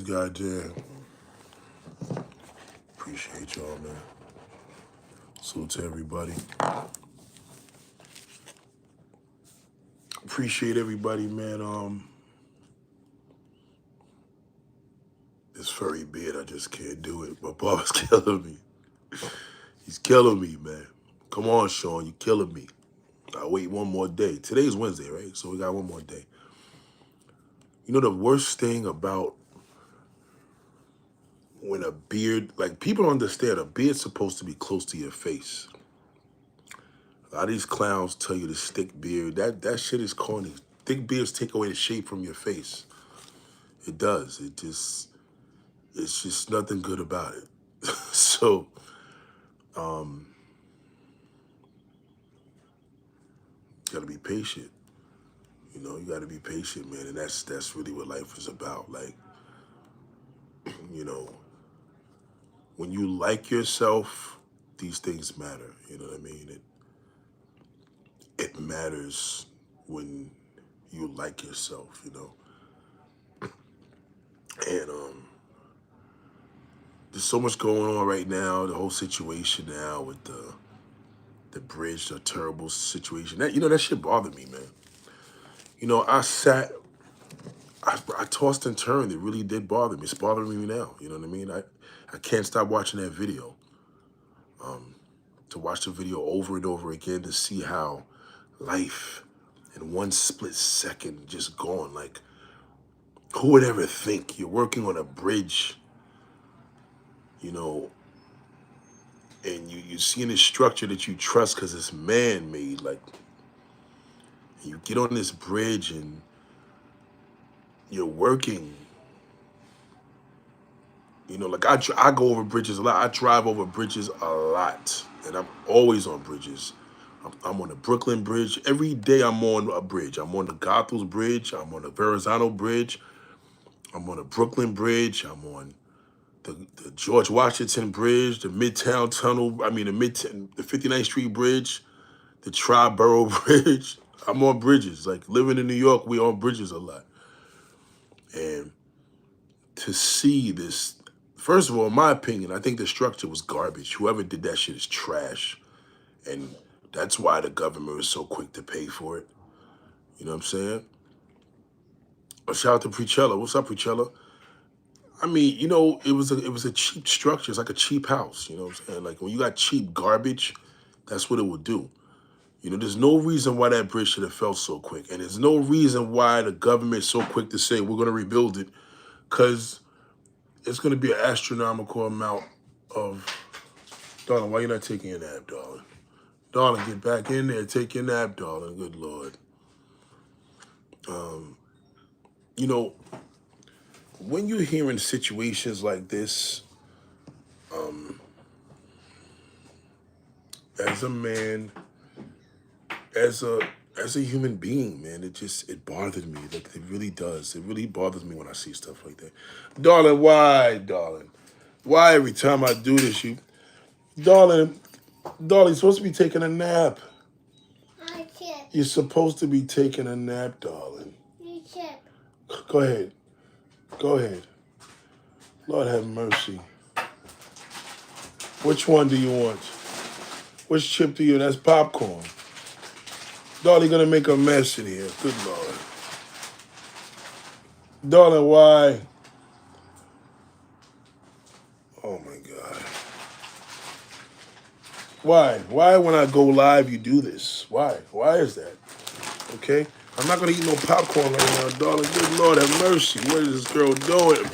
goddamn. Appreciate y'all, man. Salute to everybody. Appreciate everybody, man. This furry beard, I just can't do it. My barber's killing me. He's killing me, man. Come on, Sean, you're killing me. I'll wait one more day. Today's Wednesday, right? So we got one more day. You know the worst thing about when a beard, like people don't understand, a beard's supposed to be close to your face. A lot of these clowns tell you to stick beard. That shit is corny. Thick beards take away the shape from your face. It does. It's just nothing good about it. So, you gotta be patient. You know, you gotta be patient, man. And that's really what life is about. Like, you know, when you like yourself, these things matter. You know what I mean? It matters when you like yourself, you know. And there's so much going on right now. The whole situation now with the bridge, the terrible situation. That shit bothered me, man. You know, I tossed and turned. It really did bother me. It's bothering me now. You know what I mean? I can't stop watching that video. To watch the video over and over again to see how life in one split second just gone. Like, who would ever think you're working on a bridge, you know, and you see in this structure that you trust because it's man-made, like, you get on this bridge and you're working. You know, like I go over bridges a lot. I drive over bridges a lot, and I'm always on bridges. I'm on the Brooklyn Bridge. Every day I'm on a bridge. I'm on the Goethals Bridge. I'm on the Verrazano Bridge. I'm on the Brooklyn Bridge. I'm on the George Washington Bridge, the Midtown Tunnel. I mean, the 59th Street Bridge, the Triborough Bridge. I'm on bridges. Like, living in New York, we on bridges a lot. And to see this, first of all, in my opinion, I think the structure was garbage. Whoever did that shit is trash. And that's why the government was so quick to pay for it. You know what I'm saying? A shout out to Preachella. What's up, Preachella? I mean, you know, it was a cheap structure. It's like a cheap house. You know what I'm saying? Like, when you got cheap garbage, that's what it would do. You know, there's no reason why that bridge should have fell so quick. And there's no reason why the government is so quick to say we're going to rebuild it, because it's going to be an astronomical amount of... Darling, why you not taking your nap, darling? Darling, get back in there. Take your nap, darling. Good Lord. You know, when you're hearing situations like this, as a man, as a human being, man, it bothered me. Like, it really does. It really bothers me when I see stuff like that. Darling, why, darling? Why every time I do this, darling, you're supposed to be taking a nap. I can't. You're supposed to be taking a nap, darling. You can't. Go ahead. Go ahead. Lord have mercy. Which one do you want? Which chip do you? That's popcorn. Darling, gonna make a mess in here. Good Lord. Darling, why? Oh my God. Why? Why when I go live you do this? Why? Why is that? Okay? I'm not gonna eat no popcorn right now, darling. Good Lord have mercy. What is this girl doing?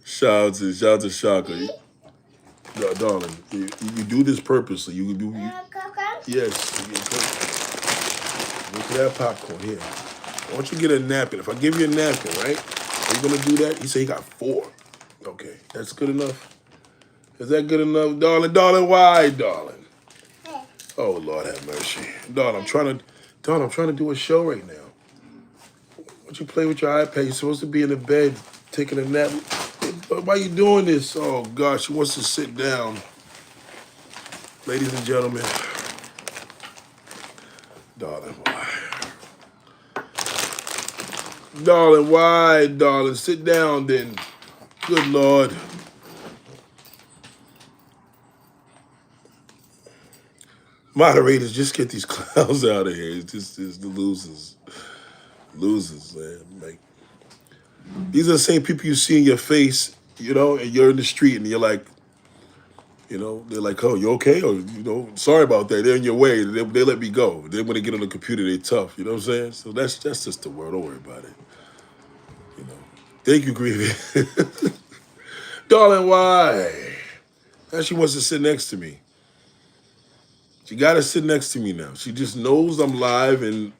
Shout out to Shaka. Darling, you do this purposely. Yes. Look at that popcorn here. Why don't you get a napkin? If I give you a napkin, right? Are you gonna do that? He said he got 4. Okay, that's good enough. Is that good enough, darling? Darling, why, darling? Oh Lord have mercy, darling. I'm trying to do a show right now. Why don't you play with your iPad? You're supposed to be in the bed taking a nap. Why are you doing this? Oh God, she wants to sit down. Ladies and gentlemen, darling, why? Darling, why, darling? Sit down then. Good Lord. Moderators, just get these clowns out of here. It's the losers. Losers, man. Like, these are the same people you see in your face, and you're in the street and you're like, they're like, oh, you okay? Or, sorry about that. They're in your way. They let me go. Then when they get on the computer, they tough. You know what I'm saying? So that's just the word. Don't worry about it. You know. Thank you, Grievy. Darling, why? Now she wants to sit next to me. She got to sit next to me now. She just knows I'm live and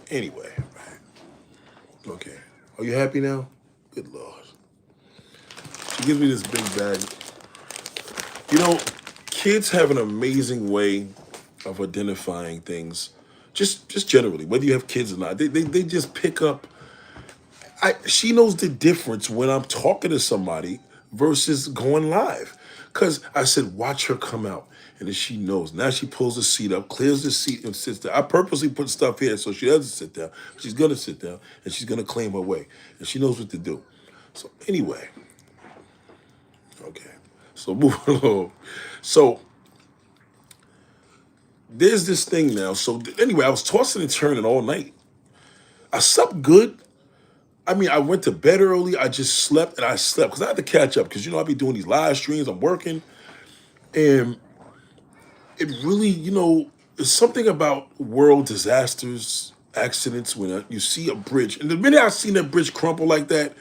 anyway. Okay. Are you happy now? Good Lord. She gives me this big bag. You know, kids have an amazing way of identifying things. Just generally, whether you have kids or not, they just pick up. She knows the difference when I'm talking to somebody versus going live. Cause I said, watch her come out. And then she knows. Now she pulls the seat up, clears the seat, and sits there. I purposely put stuff here so she doesn't sit down. She's gonna sit down and she's gonna claim her way. And she knows what to do. So anyway, okay. So moving along. So there's this thing now. So anyway, I was tossing and turning all night. I slept good. I mean, I went to bed early. I just slept and I slept because I had to catch up because, I'll be doing these live streams. I'm working. And it really, there's something about world disasters, accidents, when you see a bridge. And the minute I seen that bridge crumple like that,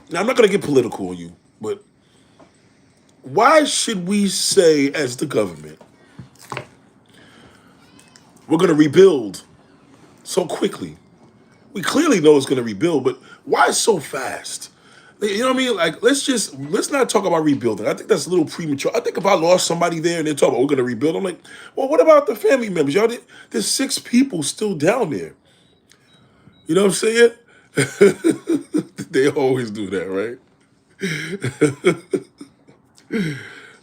now I'm not going to get political on you, but why should we say, as the government, we're going to rebuild so quickly? We clearly know it's going to rebuild, but why so fast? You know what I mean? Like, let's not talk about rebuilding. I think that's a little premature. I think if I lost somebody there and they're talking about we're going to rebuild, I'm like, well, what about the family members? Y'all, there's 6 people still down there. You know what I'm saying? They always do that, right?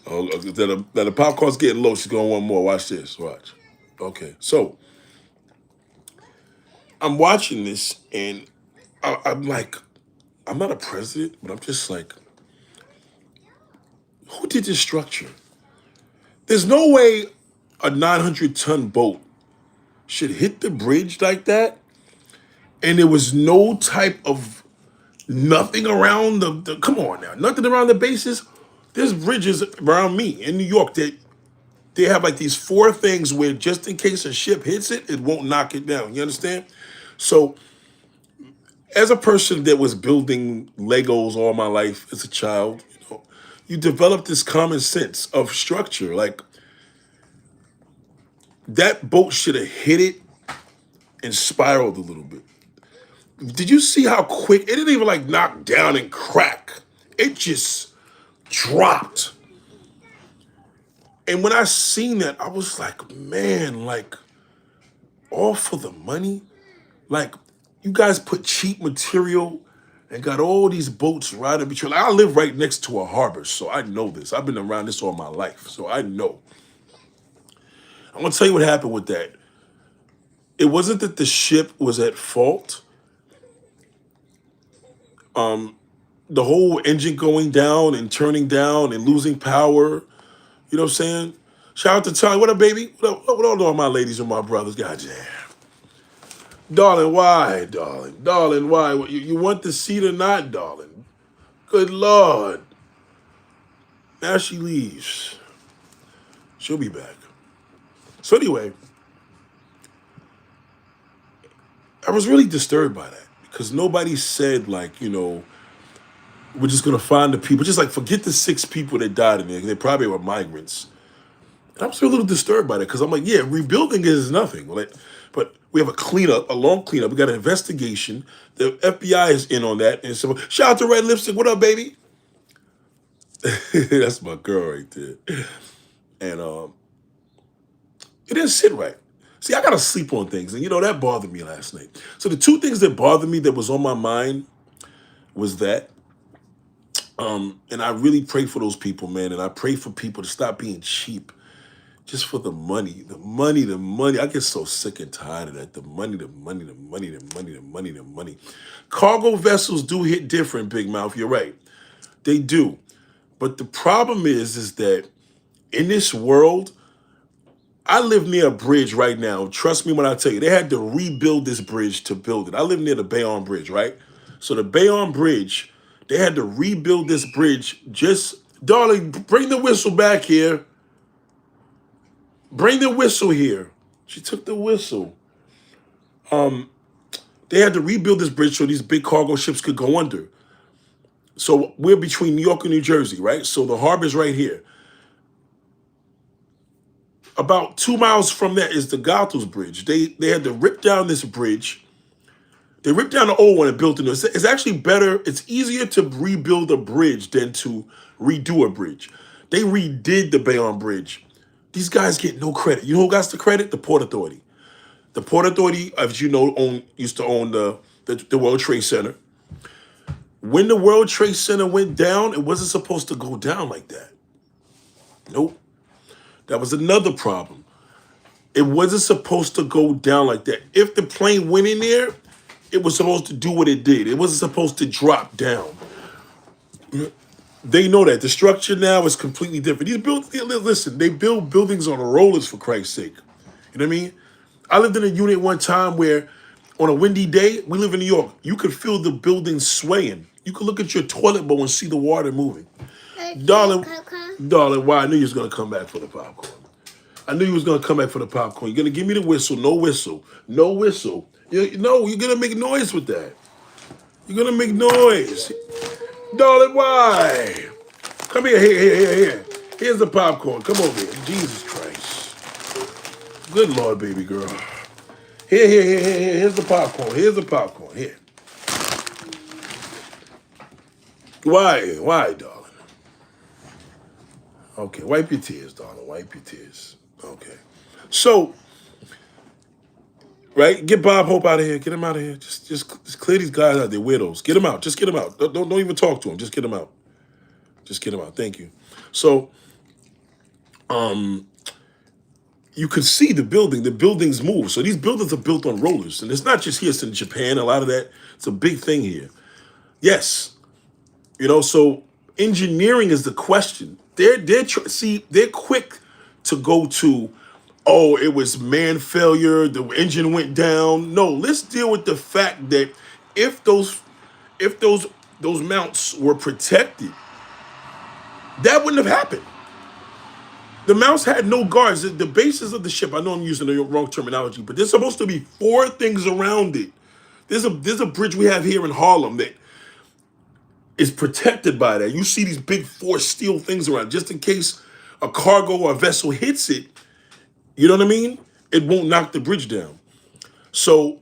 Oh, now the popcorn's getting low. She's going to want more. Watch this. Watch. Okay. So I'm watching this and I'm like, I'm not a president, but I'm just like, who did this structure? There's no way a 900-ton boat should hit the bridge like that, and there was no type of nothing around come on now, nothing around the bases. There's bridges around me in New York that they have like these 4 things where just in case a ship hits it, it won't knock it down. You understand? So as a person that was building Legos all my life as a child, you develop this common sense of structure. Like, that boat should have hit it and spiraled a little bit. Did you see how quick? It didn't even like knock down and crack. It just dropped. And when I seen that, I was like, man, like, all for the money? Like, you guys put cheap material and got all these boats riding between. Like, I live right next to a harbor, so I know this. I've been around this all my life, so I know. I'm gonna tell you what happened with that. It wasn't that the ship was at fault. The whole engine going down and turning down and losing power. You know what I'm saying? Shout out to Charlie. What up, baby? What up, all my ladies and my brothers? God damn. Darling, why, darling? Darling, why? You want the seat or not, darling? Good Lord. Now she leaves. She'll be back. So anyway, I was really disturbed by that because nobody said, like, we're just gonna find the people. Just like forget the 6 people that died in there. They probably were migrants. And I was a little disturbed by that because I'm like, yeah, rebuilding is nothing. But we have a cleanup, a long cleanup. We got an investigation. The FBI is in on that. And so, shout out to Red Lipstick. What up, baby? That's my girl right there. And it didn't sit right. See, I gotta sleep on things, and that bothered me last night. So the 2 things that bothered me that was on my mind was that. And I really pray for those people, man. And I pray for people to stop being cheap. just for the money, the money, the money. I get so sick and tired of that. The money, the money, the money, the money, the money, the money. Cargo vessels do hit different, Big Mouth. You're right. They do. But the problem is that in this world, I live near a bridge right now. Trust me when I tell you, they had to rebuild this bridge to build it. I live near the Bayonne Bridge, right? So the Bayonne Bridge, they had to rebuild this bridge. Just, darling, bring the whistle back here. Bring the whistle here. She took the whistle. They had to rebuild this bridge so these big cargo ships could go under. So we're between New York and New Jersey, right? So the harbor's right here. About 2 miles from that is the Gothels Bridge. They had to rip down this bridge. They ripped down the old one and built a new. It's actually better. It's easier to rebuild a bridge than to redo a bridge. They redid the Bayonne Bridge. These guys get no credit. You know who got the credit? The Port Authority. The Port Authority, as you know, used to own the World Trade Center. When the World Trade Center went down, it wasn't supposed to go down like that. Nope. That was another problem. It wasn't supposed to go down like that. If the plane went in there, it was supposed to do what it did. It wasn't supposed to drop down. They know that. The structure now is completely different. Listen, they build buildings on rollers for Christ's sake. You know what I mean? I lived in a unit one time where on a windy day, we live in New York, you could feel the building swaying. You could look at your toilet bowl and see the water moving. Darling, darling, why? I knew you was going to come back for the popcorn. I knew you was going to come back for the popcorn. You're going to give me the whistle. No whistle. No whistle. No, you're going to make noise with that. You're going to make noise. Darling, why? Come here, here. Here's the popcorn. Come over here. Jesus Christ. Good Lord, baby girl. Here. Here's the popcorn. Here's the popcorn. Here. Why, darling? Okay, wipe your tears, darling. Wipe your tears. Okay. So, right, get Bob Hope out of here. Get him out of here. Just clear these guys out. They're weirdos. Get them out. Just get them out. Don't even talk to them. Just get them out. Just get them out. Thank you. So, you could see the building. The buildings move. So these buildings are built on rollers, and it's not just here. It's in Japan. A lot of that. It's a big thing here. Yes. So engineering is the question. They're quick to go to, oh, it was man failure, the engine went down. No, let's deal with the fact that if those mounts were protected, that wouldn't have happened. The mounts had no guards. The bases of the ship, I know I'm using the wrong terminology, but there's supposed to be 4 things around it. There's a bridge we have here in Harlem that is protected by that. You see these big 4 steel things around just in case a cargo or a vessel hits it. You know what I mean? It won't knock the bridge down. So,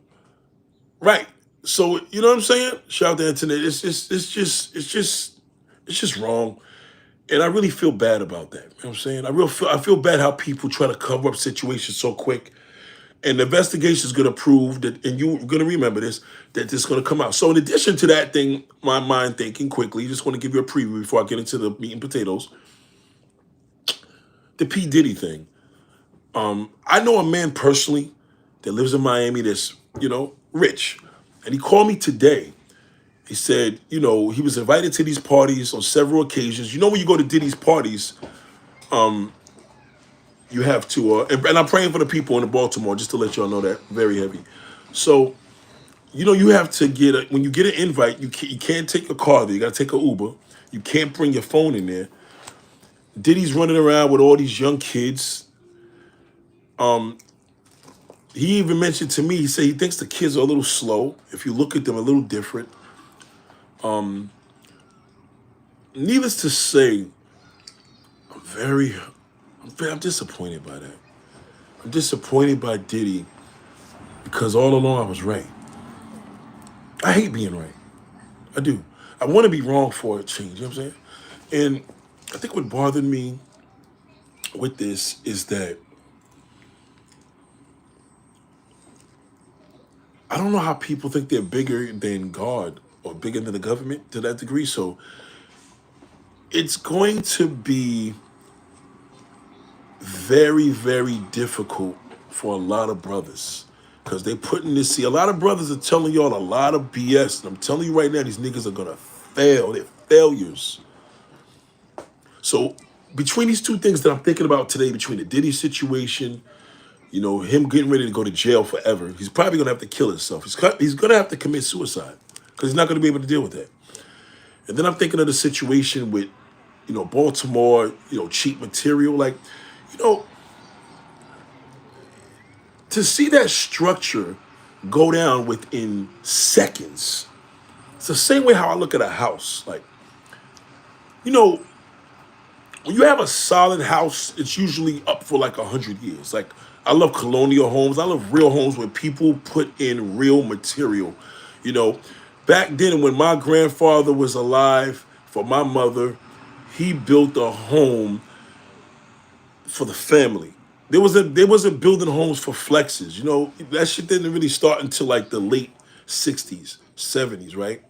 right. So, you know what I'm saying? Shout out to Internet. It's just wrong. And I really feel bad about that. You know what I'm saying? I feel bad how people try to cover up situations so quick. And the investigation is going to prove that, and you're going to remember this, that this is going to come out. So in addition to that thing, my mind thinking quickly, just want to give you a preview before I get into the meat and potatoes. The P. Diddy thing. I know a man personally that lives in Miami that's, rich. And he called me today. He said, he was invited to these parties on several occasions. You know, when you go to Diddy's parties, you have to, and I'm praying for the people in Baltimore, just to let y'all know that, very heavy. So, you have to when you get an invite, you can't take a car there. You got to take an Uber. You can't bring your phone in there. Diddy's running around with all these young kids. He even mentioned to me, he said he thinks the kids are a little slow. If you look at them, a little different. Needless to say, I'm disappointed by that. I'm disappointed by Diddy because all along I was right. I hate being right. I do. I want to be wrong for a change. You know what I'm saying? And I think what bothered me with this is that I don't know how people think they're bigger than God or bigger than the government to that degree. So it's going to be very, very difficult for a lot of brothers. Because they putting this, see, a lot of brothers are telling y'all a lot of BS. And I'm telling you right now, these niggas are gonna fail. They're failures. So between these two things that I'm thinking about today, between the Diddy situation, him getting ready to go to jail forever, he's probably gonna have to kill himself. He's gonna have to commit suicide because he's not gonna be able to deal with that. And then I'm thinking of the situation with, Baltimore, cheap material. Like, you know, to see that structure go down within seconds. It's the same way how I look at a house. Like, you know, when you have a solid house, it's usually up for like 100 years. Like, I love colonial homes. I love real homes where people put in real material. You know, back then when my grandfather was alive, for my mother, he built a home for the family. There wasn't building homes for flexes. That shit didn't really start until like the late '60s, '70s, right?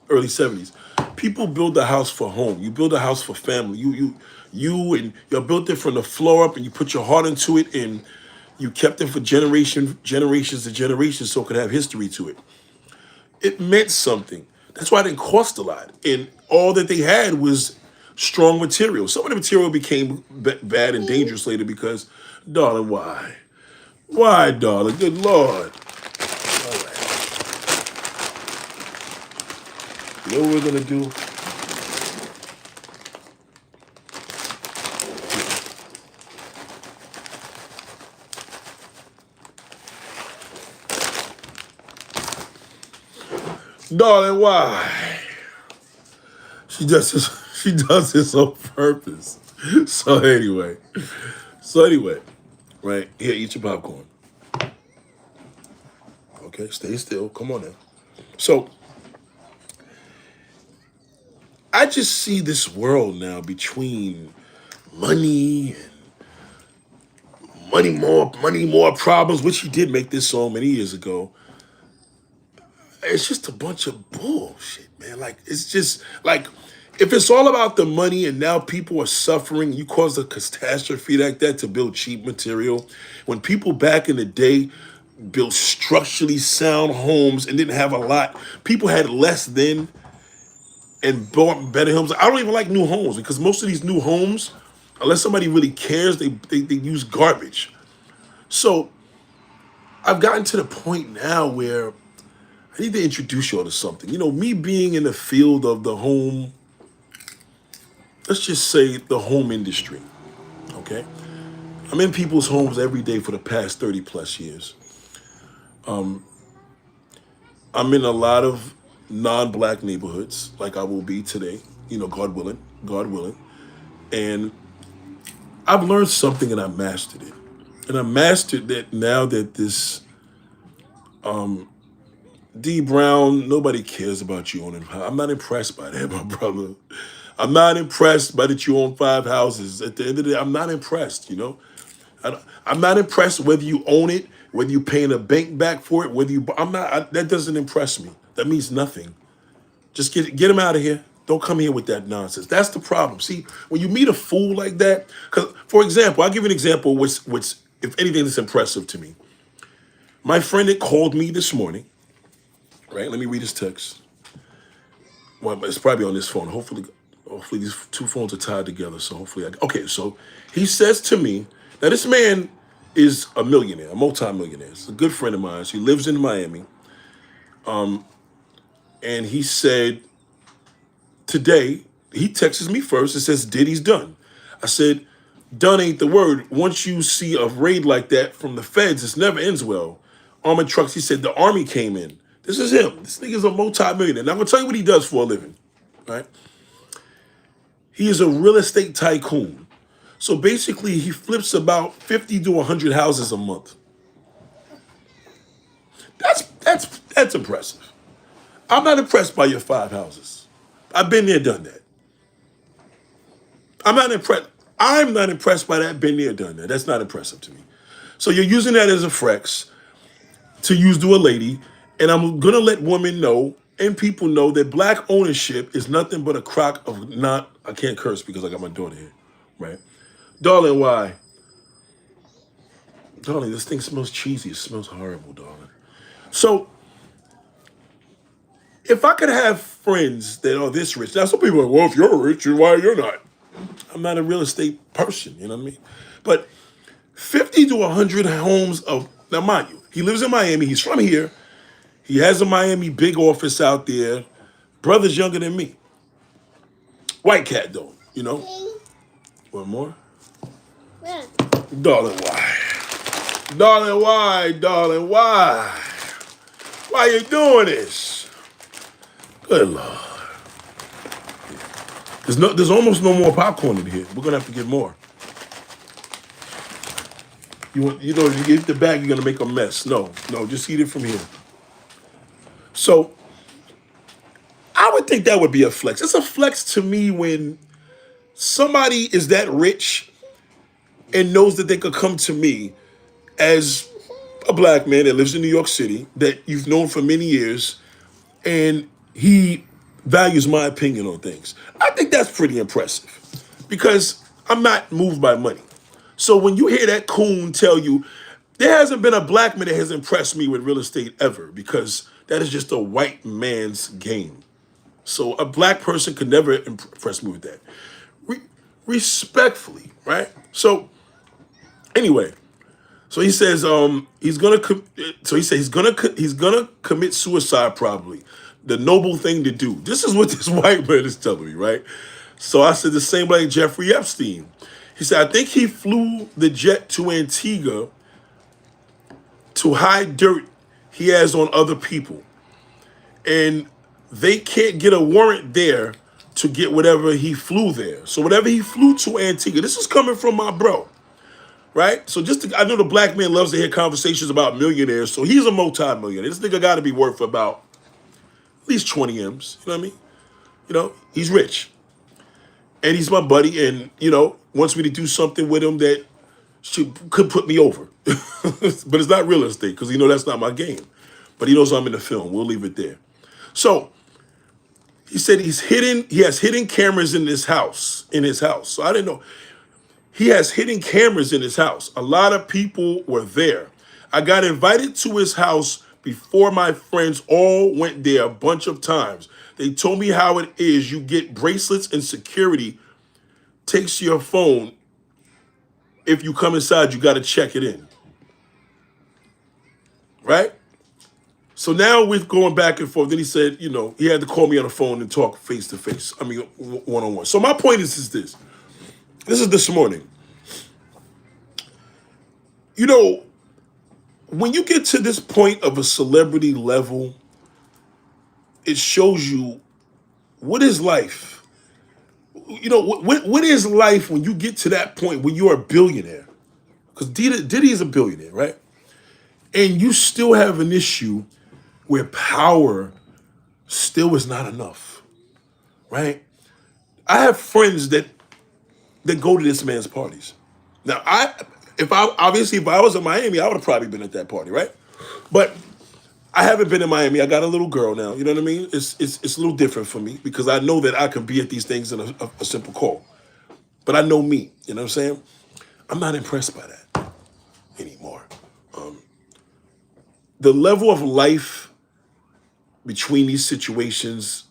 Early '70s. People build a house for home. You build a house for family. You built it from the floor up, and you put your heart into it, and you kept it for generations and generations, so it could have history to it. It meant something. That's why it didn't cost a lot. And all that they had was strong material. Some of the material became bad and dangerous later because, darling, why? Why, darling? Good Lord. All right. You know what we're going to do? Darling, why? She does this. She does this on purpose. So anyway, right here, eat your popcorn. Okay, stay still. Come on now. So I just see this world now between money and money more problems, which he did make this song many years ago. It's just a bunch of bullshit, man. Like, it's just like, if it's all about the money and now people are suffering, you cause a catastrophe like that to build cheap material. When people back in the day built structurally sound homes and didn't have a lot, people had less then and bought better homes. I don't even like new homes because most of these new homes, unless somebody really cares, they use garbage. So I've gotten to the point now where I need to introduce y'all to something. Me being in the field of the home, let's just say the home industry, okay? I'm in people's homes every day for the past 30 plus years. I'm in a lot of non-black neighborhoods, like I will be today, God willing, God willing. And I've learned something and I mastered it. And I mastered that now that this D Brown, nobody cares about you owning. I'm not impressed by that, my brother. I'm not impressed by that you own 5 houses. At the end of the day, I'm not impressed. I'm not impressed whether you own it, whether you paying a bank back for it, whether you. That doesn't impress me. That means nothing. Just get him out of here. Don't come here with that nonsense. That's the problem. See, when you meet a fool like that, because, for example, I'll give you an example which, if anything, that's impressive to me. My friend that called me this morning, right? Let me read his text. Well, it's probably on this phone. Hopefully these two phones are tied together. So okay. So he says to me, now this man is a millionaire, a multi-millionaire. He's a good friend of mine. He lives in Miami. And he said, today, he texts me first and says, Diddy's done. I said, done ain't the word. Once you see a raid like that from the feds, this never ends well. Armored trucks, he said, the army came in. This is him. This nigga's a multi-millionaire. Now, I'm going to tell you what he does for a living, right? He is a real estate tycoon. So basically, he flips about 50 to 100 houses a month. That's impressive. I'm not impressed by your 5 houses. I've been there, done that. I'm not impressed. I'm not impressed by that. Been there, done that. That's not impressive to me. So you're using that as a flex to use to a lady, and I'm gonna let women know and people know that black ownership is nothing but a crock of not. I can't curse because I got my daughter here, right? Darling, why? Darling, this thing smells cheesy. It smells horrible, darling. So, if I could have friends that are this rich, now some people are like, well, if you're rich, why you're not? I'm not a real estate person, you know what I mean? But 50 to 100 homes of, now mind you, he lives in Miami. He's from here. He has a Miami big office out there. Brother's younger than me. White cat, though, you know? King. One more? Yeah. Darling, why? Darling, why? Darling, why? Why you doing this? Good Lord. There's almost no more popcorn in here. We're gonna have to get more. If you get the bag, you're gonna make a mess. No, just eat it from here. So I would think that would be a flex. It's a flex to me when somebody is that rich and knows that they could come to me as a black man that lives in New York City that you've known for many years, and he values my opinion on things. I think that's pretty impressive because I'm not moved by money. So when you hear that coon tell you, there hasn't been a black man that has impressed me with real estate ever because that is just a white man's game. So a black person could never impress me with that. Re- Respectfully, right? So anyway, so he says he's gonna so he says he's gonna commit suicide probably. The noble thing to do. This is what this white man is telling me, right? So I said the same like Jeffrey Epstein. He said I think he flew the jet to Antigua to hide dirt he has on other people, and they can't get a warrant there to get whatever he flew there. So whatever he flew to Antigua, this is coming from my bro. Right? So I know the black man loves to hear conversations about millionaires, so he's a multi-millionaire. This nigga got to be worth about at least 20 M's. You know what I mean? He's rich. And he's my buddy and, wants me to do something with him that could put me over. But it's not real estate because, that's not my game. But he knows I'm in the film. We'll leave it there. So he said he has hidden cameras in his house. So I didn't know. He has hidden cameras in his house. A lot of people were there. I got invited to his house before my friends all went there a bunch of times. They told me how it is. You get bracelets and security takes your phone. If you come inside, you got to check it in. Right? So now we're going back and forth. Then he said, he had to call me on the phone and talk face to face. I mean, one-on-one. So my point is this. This is this morning. When you get to this point of a celebrity level, it shows you what is life. What is life when you get to that point when you're a billionaire? Because Diddy is a billionaire, right? And you still have an issue where power still is not enough, right? I have friends that go to this man's parties. Now, if I was in Miami, I would have probably been at that party, right? But I haven't been in Miami. I got a little girl now. You know what I mean? It's a little different for me because I know that I can be at these things in a simple call. But I know me. You know what I'm saying? I'm not impressed by that anymore. The level of life between these situations,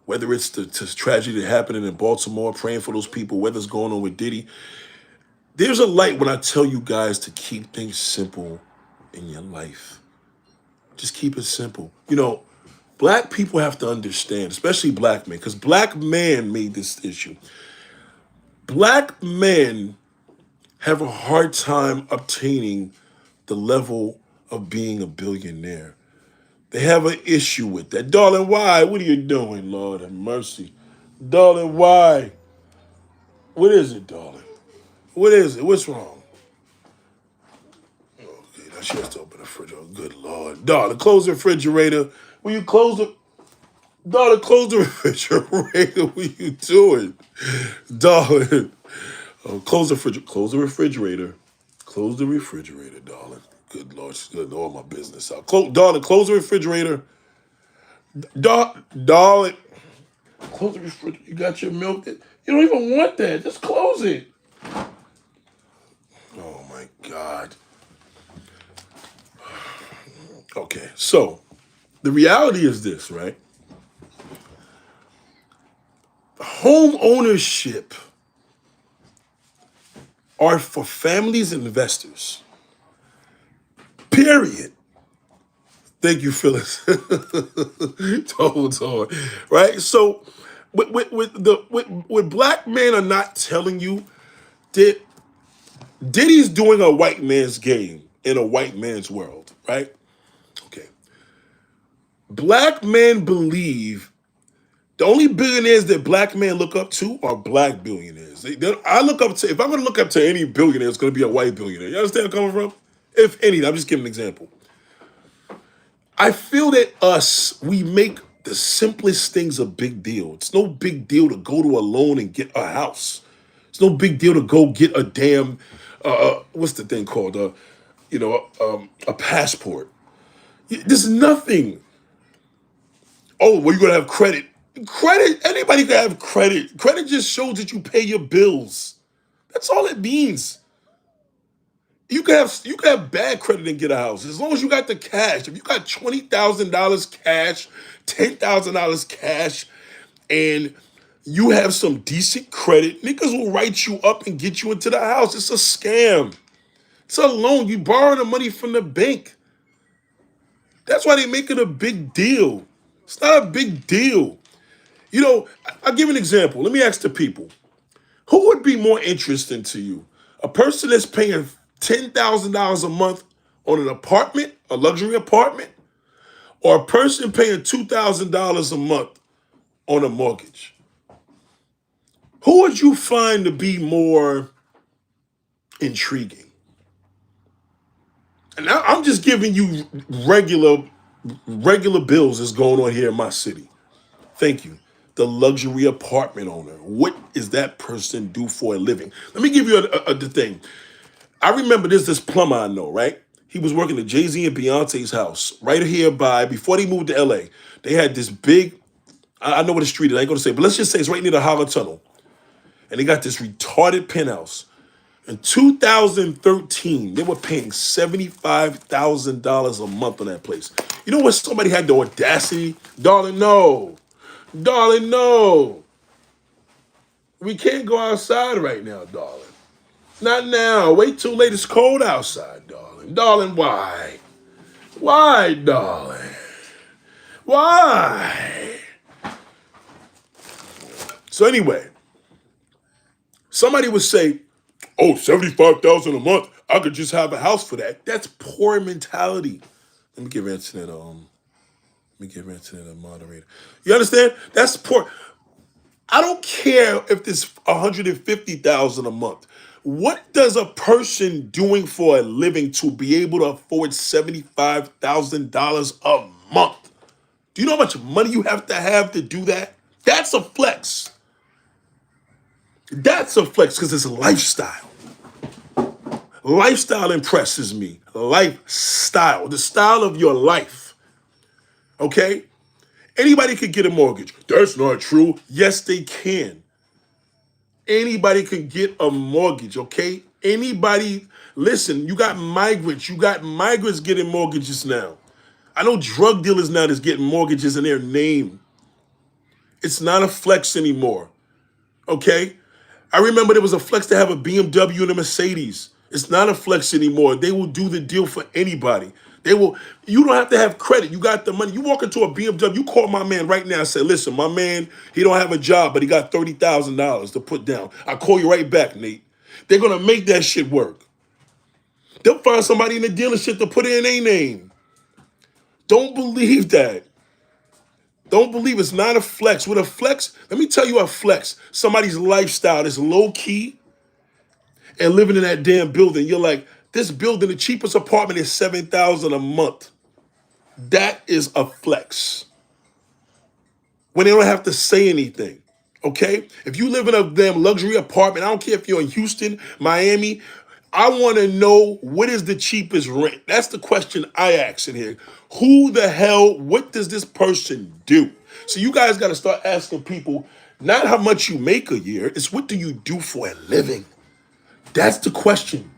whether it's the tragedy that happened in Baltimore, praying for those people, whether it's going on with Diddy, there's a light when I tell you guys to keep things simple in your life. Just keep it simple. Black people have to understand, especially black men, because black men made this issue. Black men have a hard time obtaining the level of being a billionaire. They have an issue with that. Darling, why? What are you doing, Lord have mercy? Darling, why? What is it, darling? What is it? What's wrong? Okay, now she has to open the refrigerator. Good Lord. Darling, close the refrigerator. Will you close the... Darling, close the refrigerator. What are you doing? Darling. Close the refrigerator. Close the refrigerator. Close the refrigerator, darling. Good Lord, she's gonna know all my business out. Darling, close the refrigerator. Darling. Close the refrigerator. You got your milk? You don't even want that. Just close it. Oh my God. Okay, so the reality is this, right? Home ownership are for families and investors. Period. Thank you, Phyllis. Told. Right? So, with black men are not telling you that Diddy's doing a white man's game in a white man's world, right? Okay. Black men believe the only billionaires that black men look up to are black billionaires. I look up to, if I'm going to look up to any billionaire, it's going to be a white billionaire. You understand where I'm coming from? If any, I'm just giving an example. I feel that we make the simplest things a big deal. It's no big deal to go to a loan and get a house. It's no big deal to go get a damn, what's the thing called? A passport. There's nothing. Oh, well, you're gonna have credit. Credit. Anybody can have credit. Credit just shows that you pay your bills. That's all it means. You can have bad credit and get a house as long as you got the cash. If you got $20,000 cash, $10,000 cash, and you have some decent credit, niggas will write you up and get you into the house. It's a scam. It's a loan. You borrowing the money from the bank. That's why they make it a big deal. It's not a big deal. I'll give an example. Let me ask the people. Who would be more interesting to you? A person that's paying $10,000 a month on an apartment, a luxury apartment, or a person paying $2,000 a month on a mortgage? Who would you find to be more intriguing? And I'm just giving you regular bills that's going on here in my city. Thank you. The luxury apartment owner. What is that person do for a living? Let me give you the thing. I remember this plumber I know, right? He was working at Jay-Z and Beyonce's house right here before they moved to LA. They had this big, I know what the street is, I ain't gonna say, but let's just say it's right near the Howard Tunnel. And they got this retarded penthouse. In 2013, they were paying $75,000 a month on that place. You know what? Somebody had the audacity? Darling, no. Darling, no. We can't go outside right now, darling. Not now. Wait till late. It's cold outside, darling. Darling, why? Why, darling? Why? So anyway, somebody would say, oh, 75,000 a month. I could just have a house for that. That's poor mentality. Let me give Antoinette a moderator. You understand? That's poor. I don't care if it's 150,000 a month. What does a person doing for a living to be able to afford $75,000 a month? Do you know how much money you have to do that? That's a flex. That's a flex because it's a lifestyle. Lifestyle impresses me. Lifestyle, the style of your life. Okay? Anybody could get a mortgage. That's not true. Yes, they can. Anybody can get a mortgage, okay? Anybody, listen, you got migrants. You got migrants getting mortgages now. I know drug dealers now that's getting mortgages in their name. It's not a flex anymore, okay? I remember there was a flex to have a BMW and a Mercedes. It's not a flex anymore. They will do the deal for anybody. You don't have to have credit. You got the money. You walk into a BMW, you call my man right now and say, listen, my man, he don't have a job, but he got $30,000 to put down. I'll call you right back, Nate. They're going to make that shit work. They'll find somebody in the dealership to put in a name. Don't believe that. Don't believe it's not a flex. With a flex, let me tell you a flex. Somebody's lifestyle is low key and living in that damn building. You're like, this building, the cheapest apartment is $7,000 a month. That is a flex. When they don't have to say anything. Okay? If you live in a damn luxury apartment, I don't care if you're in Houston, Miami, I want to know what is the cheapest rent. That's the question I ask in here. Who the hell, what does this person do? So you guys got to start asking people not how much you make a year, it's what do you do for a living? That's the question.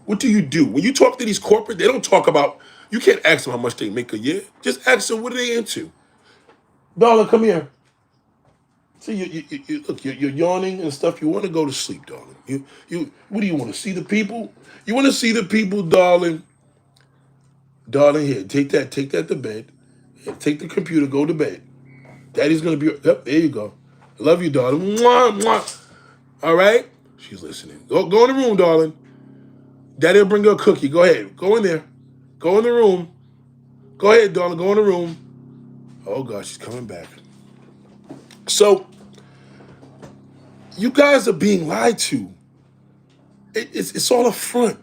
What do you do? When you talk to these corporate, they don't talk about, you can't ask them how much they make a year. Just ask them what are they into. Darling, come here. See, look, you're yawning and stuff. You want to go to sleep, darling. What do you want to see the people? You want to see the people, darling? Darling, here, take that to bed. Here, take the computer, go to bed. Daddy's gonna be, yep, there you go. I love you, darling. Mwah, mwah. All right? She's listening. Go in the room, darling. Daddy will bring you a cookie. Go ahead. Go in there. Go in the room. Go ahead, darling. Go in the room. Oh, God, she's coming back. So, you guys are being lied to. It's all a front.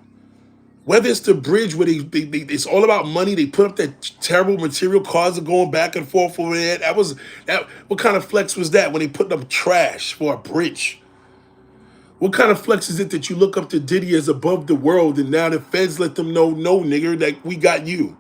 Whether it's the bridge where it's all about money, they put up that terrible material, cars are going back and forth over there. That. What kind of flex was that when they put up trash for a bridge? What kind of flex is it that you look up to Diddy as above the world and now the feds let them know, no, nigger, that we got you?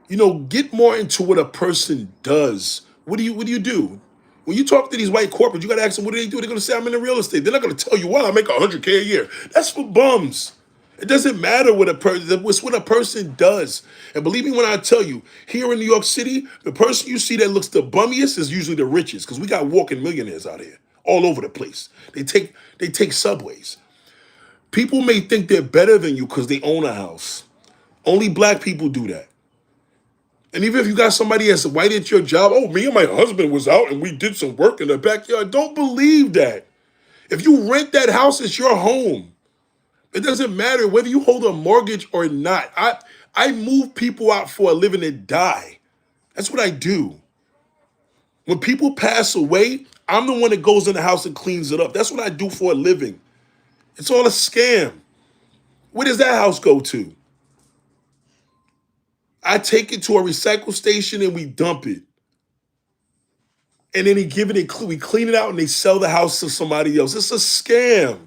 You know, get more into what a person does. What do you do? When you talk to these white corporates, you gotta ask them what do they do? They're gonna say, I'm in the real estate. They're not gonna tell you, well, I make 100K a year. That's for bums. It doesn't matter what a person, it's what a person does. And believe me when I tell you, here in New York City, the person you see that looks the bummiest is usually the richest, because we got walking millionaires out here all over the place. They take subways. People may think they're better than you because they own a house. Only black people do that. And even if you got somebody that's white at your job, oh, me and my husband was out and we did some work in the backyard. Don't believe that. If you rent that house, it's your home. It doesn't matter whether you hold a mortgage or not. I move people out for a living and die. That's what I do. When people pass away, I'm the one that goes in the house and cleans it up. That's what I do for a living. It's all a scam. Where does that house go to? I take it to a recycle station and we dump it. And then we clean it out and they sell the house to somebody else. It's a scam.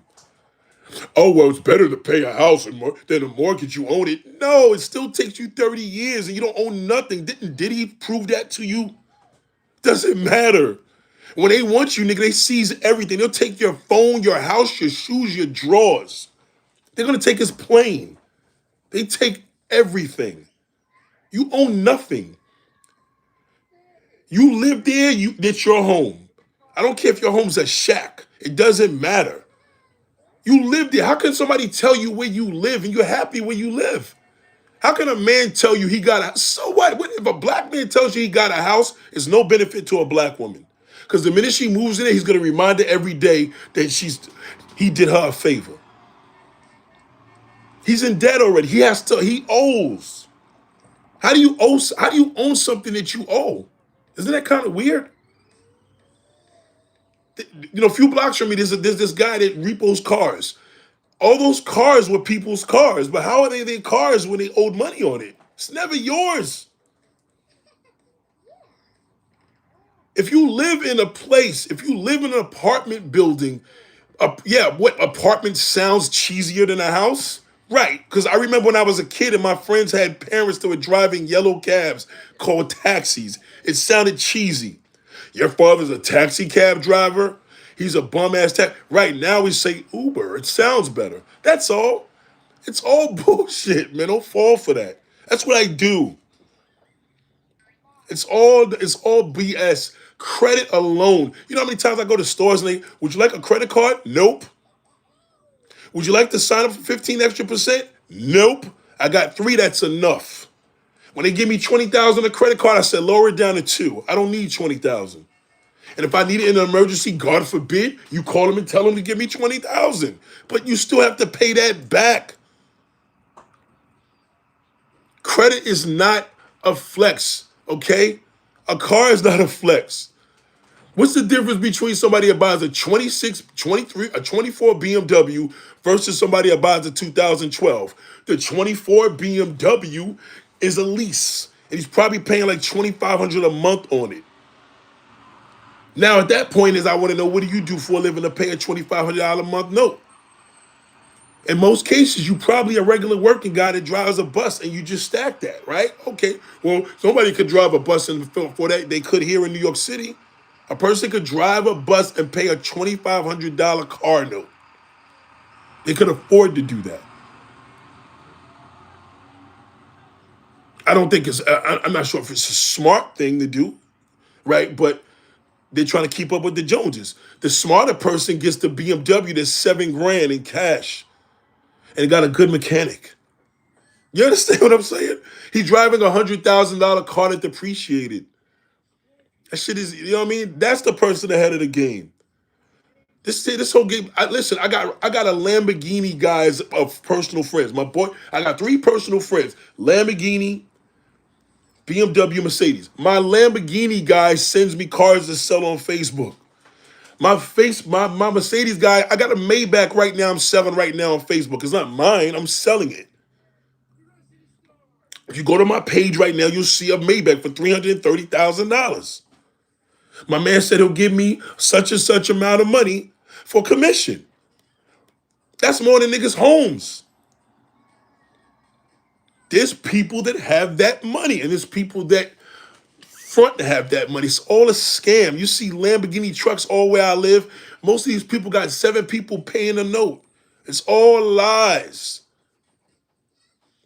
Oh, well, it's better to pay a house than a mortgage. You own it. No, it still takes you 30 years and you don't own nothing. Didn't Diddy prove that to you? Doesn't matter. When they want you, nigga, they seize everything. They'll take your phone, your house, your shoes, your drawers. They're going to take his plane. They take everything. You own nothing. You live there, it's your home. I don't care if your home's a shack. It doesn't matter. You live there. How can somebody tell you where you live and you're happy where you live? How can a man tell you he got a, so what? If a black man tells you he got a house, it's no benefit to a black woman. Because the minute she moves in there, he's going to remind her every day that he did her a favor. He's in debt already. He owes. How do you own something that you owe? Isn't that kind of weird? You know, a few blocks from me, there's this guy that repos cars. All those cars were people's cars, but how are they their cars when they owed money on it? It's never yours. If you live in a place, if you live in an apartment building, yeah, what apartment sounds cheesier than a house? Right, because I remember when I was a kid and my friends had parents that were driving yellow cabs called taxis. It sounded cheesy. Your father's a taxi cab driver? He's a bum ass taxi. Right now we say Uber. It sounds better. That's all. It's all bullshit, man. Don't fall for that. That's what I do. It's all BS. Credit alone. You know how many times I go to stores and would you like a credit card? Nope. Would you like to sign up for 15 extra percent? Nope. I got 3, that's enough. When they give me 20,000 a credit card, I said lower it down to 2. I don't need 20,000. And if I need it in an emergency, God forbid, you call them and tell them to give me 20,000. But you still have to pay that back. Credit is not a flex, okay? A car is not a flex. What's the difference between somebody that buys a 26, 23, a 24 BMW versus somebody that buys a 2012? The 24 BMW is a lease, and he's probably paying like $2,500 a month on it. Now, at that point, is I want to know, what do you do for a living to pay a $2,500 a month note? In most cases, you probably a regular working guy that drives a bus and you just stack that, right? Okay, well, somebody could drive a bus and for that they could here in New York City. A person could drive a bus and pay a $2,500 car note. They could afford to do that. I don't think it's. I'm not sure if it's a smart thing to do, right? But they're trying to keep up with the Joneses. The smarter person gets the BMW that's $7 grand in cash and got a good mechanic. You understand what I'm saying? He's driving $100,000 car that depreciated. That shit is, you know what I mean? That's the person ahead of the game. This whole game. Listen, I got a Lamborghini guys of personal friends. My boy, I got 3 personal friends: Lamborghini, BMW, Mercedes. My Lamborghini guy sends me cars to sell on Facebook. My Mercedes guy, I got a Maybach right now. I'm selling right now on Facebook. It's not mine. I'm selling it. If you go to my page right now, you'll see a Maybach for $330,000. My man said he'll give me such and such amount of money for commission. That's more than niggas' homes. There's people that have that money, and there's people that front to have that money. It's all a scam. You see Lamborghini trucks all where I live. Most of these people got 7 people paying a note. It's all lies.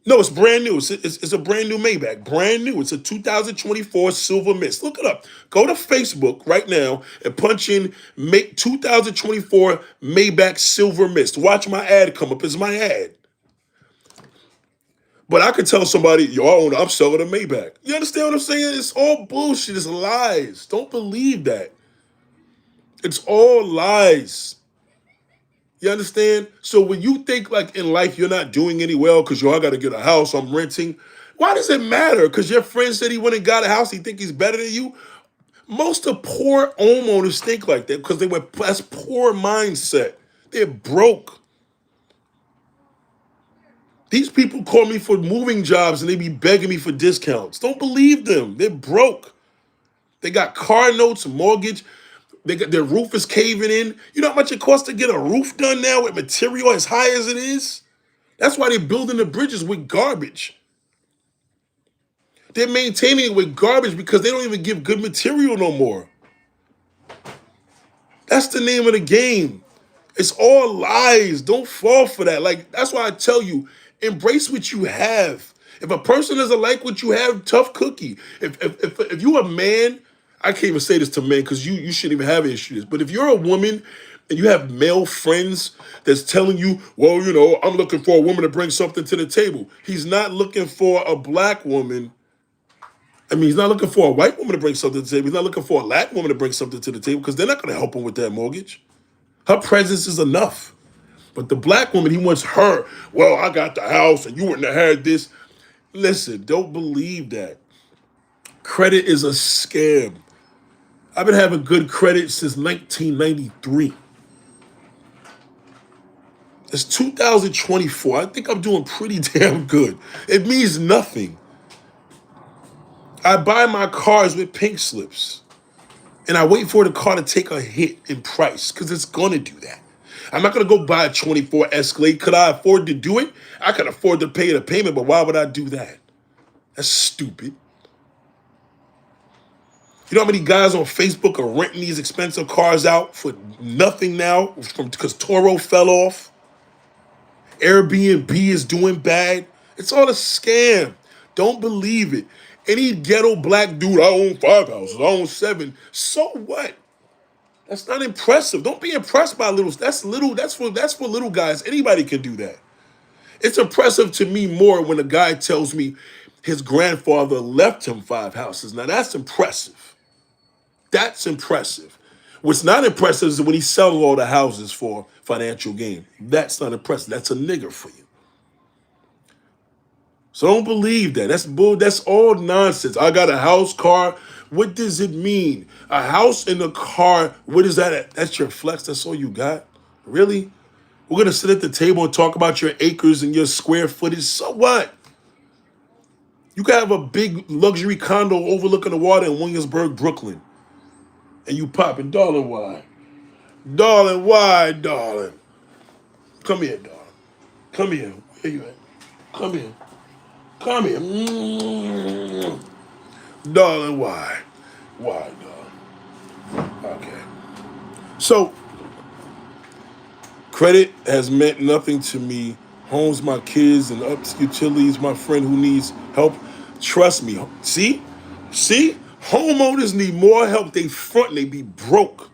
No, it's brand new. It's a brand new Maybach. Brand new. It's a 2024 Silver Mist. Look it up. Go to Facebook right now and punch in 2024 Maybach Silver Mist. Watch my ad come up. It's my ad. But I could tell somebody, yo, I'm selling a Maybach. You understand what I'm saying? It's all bullshit. It's lies. Don't believe that. It's all lies. You understand? So when you think like in life you're not doing any well because yo, I got to get a house, I'm renting. Why does it matter? Because your friend said he went and got a house, he think he's better than you? Most of poor homeowners think like that because that's poor mindset. They're broke. These people call me for moving jobs and they be begging me for discounts. Don't believe them. They're broke. They got car notes, mortgage. They got their roof is caving in. You know how much it costs to get a roof done now with material as high as it is? That's why they're building the bridges with garbage. They're maintaining it with garbage because they don't even give good material no more. That's the name of the game. It's all lies. Don't fall for that. Like, that's why I tell you, embrace what you have. If a person doesn't like what you have, tough cookie. If you a man, I can't even say this to men because you shouldn't even have issues. But if you're a woman and you have male friends that's telling you, well, you know, I'm looking for a woman to bring something to the table. He's not looking for a black woman. I mean, he's not looking for a white woman to bring something to the table. He's not looking for a Latin woman to bring something to the table because they're not going to help him with that mortgage. Her presence is enough. But the black woman, he wants her. Well, I got the house and you wouldn't have had this. Listen, don't believe that. Credit is a scam. I've been having good credit since 1993. It's 2024. I think I'm doing pretty damn good. It means nothing. I buy my cars with pink slips. And I wait for the car to take a hit in price because it's going to do that. I'm not going to go buy a 24 Escalade. Could I afford to do it? I could afford to pay the payment, but why would I do that? That's stupid. You know how many guys on Facebook are renting these expensive cars out for nothing now because Toro fell off? Airbnb is doing bad. It's all a scam. Don't believe it. Any ghetto black dude, I own 5 houses, I own 7. So what? That's not impressive. Don't be impressed by little. That's little. That's for little guys. Anybody can do that. It's impressive to me more when a guy tells me his grandfather left him 5 houses. Now that's impressive. That's impressive. What's not impressive is when he sells all the houses for financial gain. That's not impressive. That's a nigger for you. So don't believe that. That's bull. That's all nonsense. I got a house, car. What does it mean? A house and a car. What is that? That's your flex. That's all you got. Really? We're gonna sit at the table and talk about your acres and your square footage. So what? You can have a big luxury condo overlooking the water in Williamsburg, Brooklyn, and you popping, darling, why? Darling, why, darling? Come here, darling. Come here. Where you at? Come here. Come here. Darling, why? Why, darling? Okay. So, Credit has meant nothing to me. Homes, my kids, and ups utilities, my friend who needs help. Trust me. See? Homeowners need more help. They front, they be broke.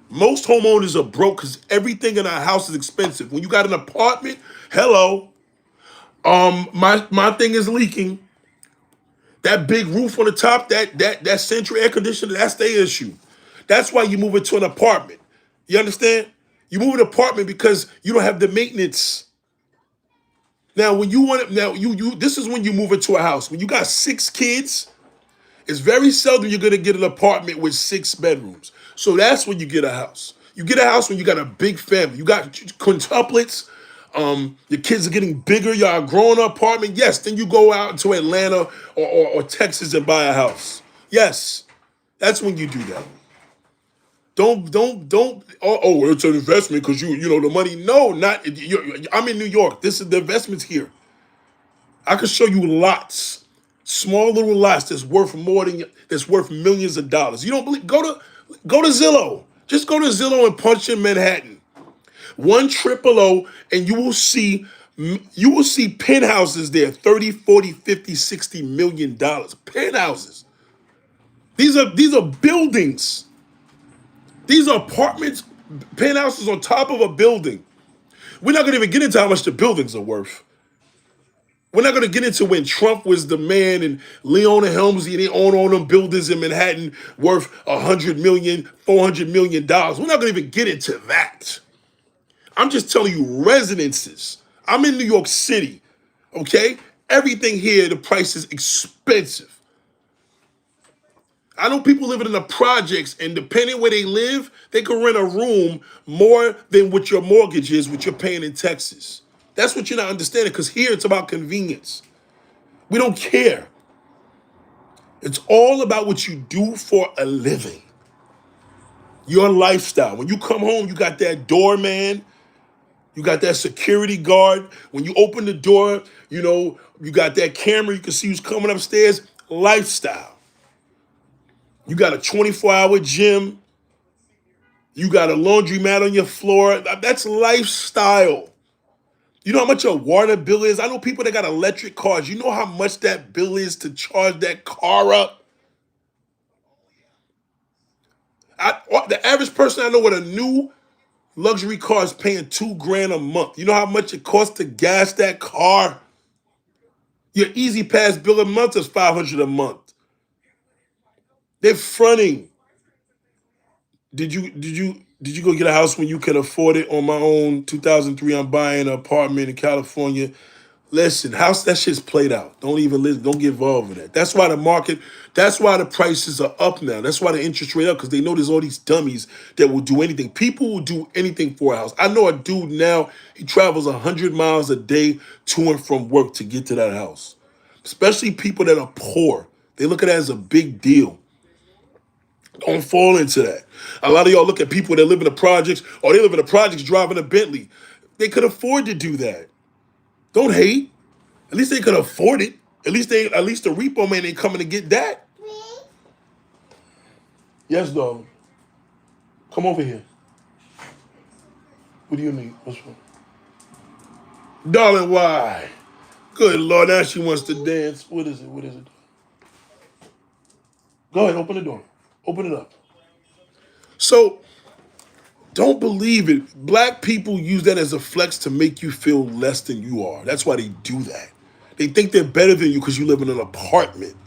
Most homeowners are broke because everything in our house is expensive. When you got an apartment, hello, my thing is leaking. That big roof on the top, that central air conditioner, that's the issue. That's why you move into an apartment. You understand? You move an apartment because you don't have the maintenance. Now, when you want it, now you this is when you move into a house. When you got 6 kids, it's very seldom you're gonna get an apartment with 6 bedrooms. So that's when you get a house. You get a house when you got a big family. You got quintuplets. Your kids are getting bigger. Y'all growing up apartment. Yes, then you go out to Atlanta or Texas and buy a house. Yes, that's when you do that. Don't. Oh, it's an investment because you know the money. No, not. I'm in New York. This is the investments here. I could show you lots, small little lots that's worth millions of dollars. You don't believe? Go to Zillow. Just go to Zillow and punch in Manhattan. One triple O, and you will see penthouses there, 30, 40, 50, 60 million dollars. Penthouses. These are buildings. These are apartments, penthouses on top of a building. We're not gonna even get into how much the buildings are worth. We're not gonna get into when Trump was the man and Leona Helmsley, they own all them buildings in Manhattan worth 100 million, $400 million. We're not gonna even get into that. I'm just telling you residences. I'm in New York City, okay? Everything here, the price is expensive. I know people living in the projects, and depending where they live, they can rent a room more than what your mortgage is, what you're paying in Texas. That's what you're not understanding, because here it's about convenience. We don't care. It's all about what you do for a living. Your lifestyle. When you come home, you got that doorman, you got that security guard. When you open the door, you got that camera, you can see who's coming upstairs. Lifestyle. You got a 24-hour gym. You got a laundromat on your floor. That's lifestyle. You know how much a water bill is? I know people that got electric cars. You know how much that bill is to charge that car up? The average person I know with a new luxury car is paying $2,000 a month. You know how much it costs to gas that car? Your Easy Pass bill a month is $500 a month. They're fronting. Did you go get a house when you could afford it? On my own, 2003, I'm buying an apartment in California. Listen, house that shit's played out. Don't even listen. Don't get involved with that. That's why the market. That's why the prices are up now. That's why the interest rate up, because they know there's all these dummies that will do anything. People will do anything for a house. I know a dude now. He travels 100 miles a day to and from work to get to that house. Especially people that are poor. They look at it as a big deal. Don't fall into that. A lot of y'all look at people that live in the projects, or they live in the projects driving a Bentley. They could afford to do that. Don't hate. At least they could afford it. At least the repo man ain't coming to get that. Yes, darling. Come over here. What do you need? What's wrong? Darling, why? Good Lord, now she wants to dance. What is it? What is it? Go ahead, open the door. Open it up. So, don't believe it. Black people use that as a flex to make you feel less than you are. That's why they do that. They think they're better than you because you live in an apartment.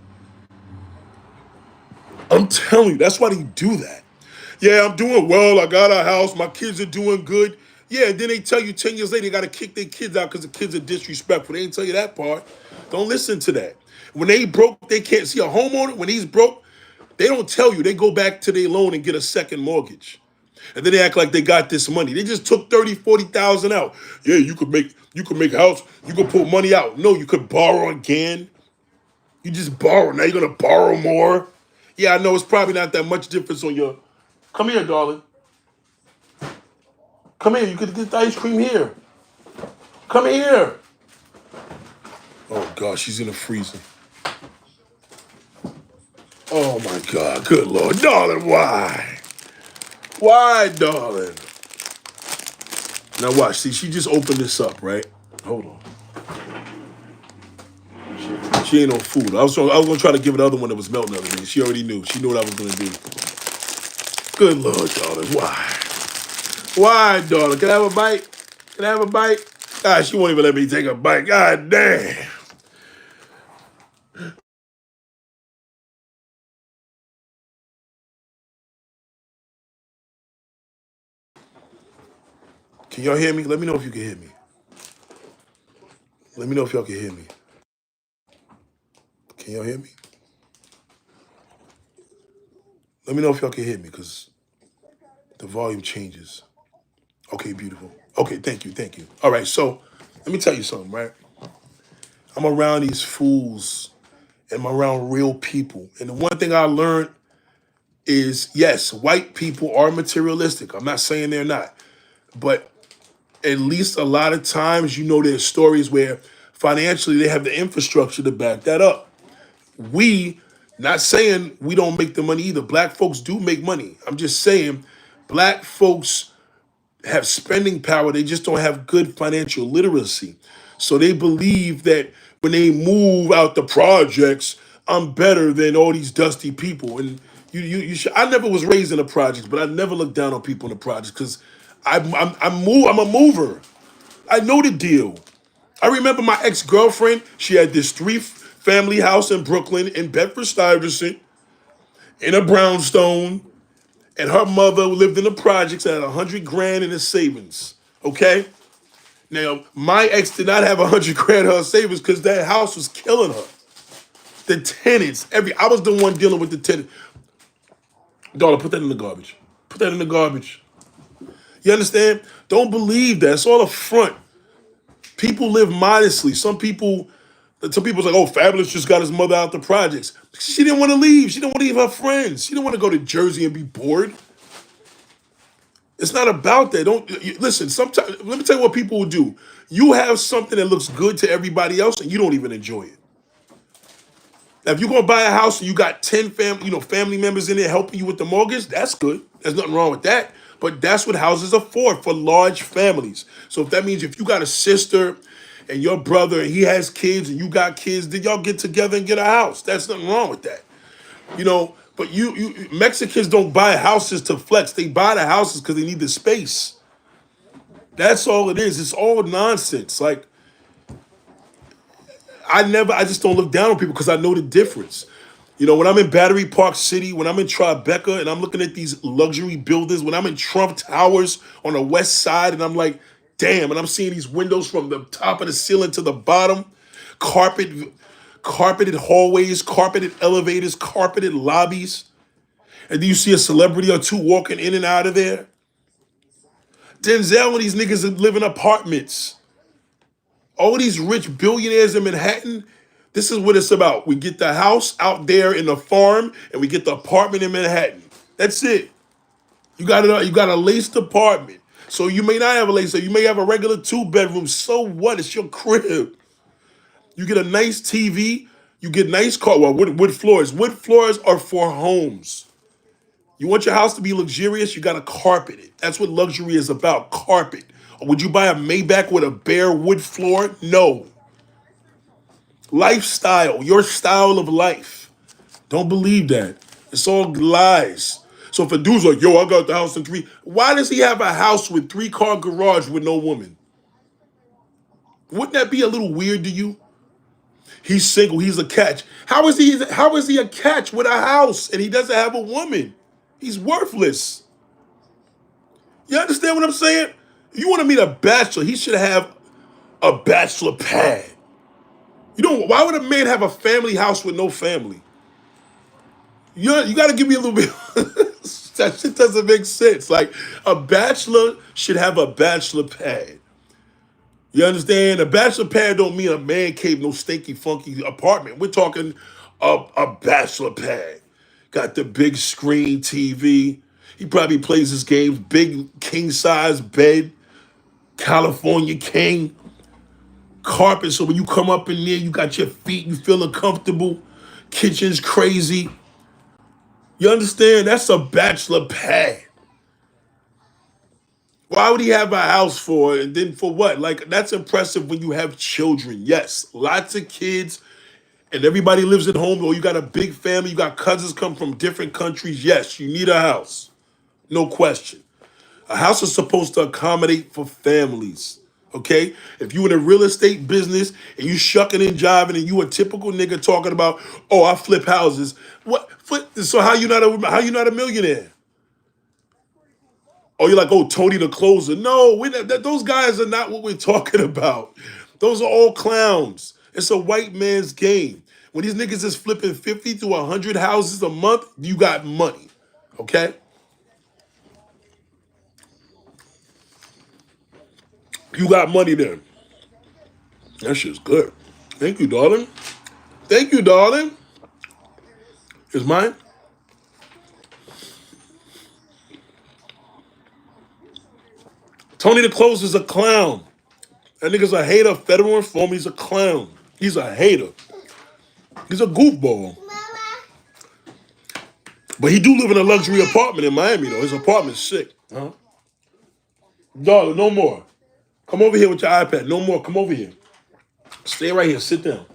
I'm telling you, that's why they do that. Yeah, I'm doing well. I got a house. My kids are doing good. Yeah, and then they tell you 10 years later they got to kick their kids out because the kids are disrespectful. They ain't tell you that part. Don't listen to that. When they broke, they can't see a homeowner. When he's broke, they don't tell you. They go back to their loan and get a second mortgage. And then they act like they got this money. They just took 30, 40,000 out. Yeah, you could make house. You could pull money out. No, you could borrow again. You just borrow. Now you're gonna borrow more. Yeah, I know it's probably not that much difference on your. Come here, darling. Come here. You could get the ice cream here. Come here. Oh God, she's in the freezer. Oh my God, good Lord, darling, why? Why, darling? Now watch. See, she just opened this up, right? Hold on. She ain't no food. I was gonna try to give her the other one that was melting the other day. She already knew. She knew what I was gonna do. Good Lord, daughter. Why? Why, daughter? Can I have a bite? Can I have a bite? God, she won't even let me take a bite. God damn. Can y'all hear me? Let me know if you can hear me. Let me know if y'all can hear me. Can y'all hear me? Let me know if y'all can hear me, because the volume changes. Okay, beautiful. Okay, thank you, thank you. All right, so let me tell you something, right? I'm around these fools and I'm around real people. And the one thing I learned is, yes, white people are materialistic. I'm not saying they're not. But at least a lot of times, there's stories where financially they have the infrastructure to back that up. We, not saying we don't make the money either. Black folks do make money. I'm just saying black folks have spending power. They just don't have good financial literacy. So they believe that when they move out the projects, I'm better than all these dusty people. And you should. I never was raised in the projects, but I never looked down on people in the projects because I'm a mover. I know the deal. I remember my ex-girlfriend. She had this three-family house in Brooklyn, in Bedford-Stuyvesant, in a brownstone, and her mother lived in the projects and had 100 grand in her savings. Okay. Now, my ex did not have 100 grand in her savings because that house was killing her. The tenants, I was the one dealing with the tenant. Daughter, put that in the garbage. Put that in the garbage. You understand? Don't believe that. It's all a front. People live modestly. Some people's like, oh, Fabulous just got his mother out the projects. She didn't want to leave. She didn't want to leave her friends. She didn't want to go to Jersey and be bored. It's not about that. Listen. Sometimes, let me tell you what people will do. You have something that looks good to everybody else, and you don't even enjoy it. Now, if you're gonna buy a house and you got 10 family members in there helping you with the mortgage, that's good. There's nothing wrong with that. But that's what houses are for large families. So if that means if you got a sister and your brother and he has kids and you got kids, then y'all get together and get a house. That's nothing wrong with that. But you Mexicans don't buy houses to flex. They buy the houses because they need the space. That's all it is. It's all nonsense. Like I just don't look down on people because I know the difference. When I'm in Battery Park City, when I'm in Tribeca and I'm looking at these luxury buildings, when I'm in Trump Towers on the west side and I'm like, damn, and I'm seeing these windows from the top of the ceiling to the bottom, carpet, carpeted hallways, carpeted elevators, carpeted lobbies, and then you see a celebrity or two walking in and out of there. Denzel and these niggas live in apartments. All these rich billionaires in Manhattan, this is what it's about. We get the house out there in the farm and we get the apartment in Manhattan. That's it. You got a laced apartment. So you may not have a laced, so you may have a regular 2 bedroom. So what? It's your crib. You get a nice TV, you get nice car. Well, wood floors. Wood floors are for homes. You want your house to be luxurious, you gotta carpet it. That's what luxury is about, carpet. Or would you buy a Maybach with a bare wood floor? No. Lifestyle, your style of life. Don't believe that. It's all lies. So if a dude's like, yo, I got the house in three, why does he have a house with 3-car garage with no woman? Wouldn't that be a little weird to you? He's single, he's a catch. How is he a catch with a house and he doesn't have a woman? He's worthless. You understand what I'm saying? If you want to meet a bachelor, he should have a bachelor pad. Why would a man have a family house with no family? You got to give me a little bit. That shit doesn't make sense. Like, a bachelor should have a bachelor pad. You understand? A bachelor pad don't mean a man cave, no stinky, funky apartment. We're talking a bachelor pad. Got the big screen TV. He probably plays his games. Big king size bed. California king. Carpet, so when you come up in there, you got your feet, you feeling comfortable. Kitchen's crazy. You understand? That's a bachelor pad. Why would he have a house for? And then for what? Like, that's impressive when you have children. Yes, lots of kids and everybody lives at home, or you got a big family, you got cousins come from different countries. Yes, you need a house. No question. A house is supposed to accommodate for families. Okay? If you in a real estate business and you shucking and jiving and you a typical nigga talking about, oh, I flip houses. What so how you not a millionaire? Oh, you're like, oh, Tony the closer. No, those guys are not what we're talking about. Those are all clowns. It's a white man's game. When these niggas is flipping 50 to 100 houses a month, you got money. Okay? You got money then. That shit's good. Thank you, darling. Thank you, darling. It's mine. Tony the closer is a clown. That nigga's a hater. Federal informer. He's a clown. He's a hater. He's a goofball. Mama. But he do live in a luxury apartment in Miami, though. His apartment's sick. Huh? Darling, no more. Come over here with your iPad. No more. Come over here. Stay right here. Sit down.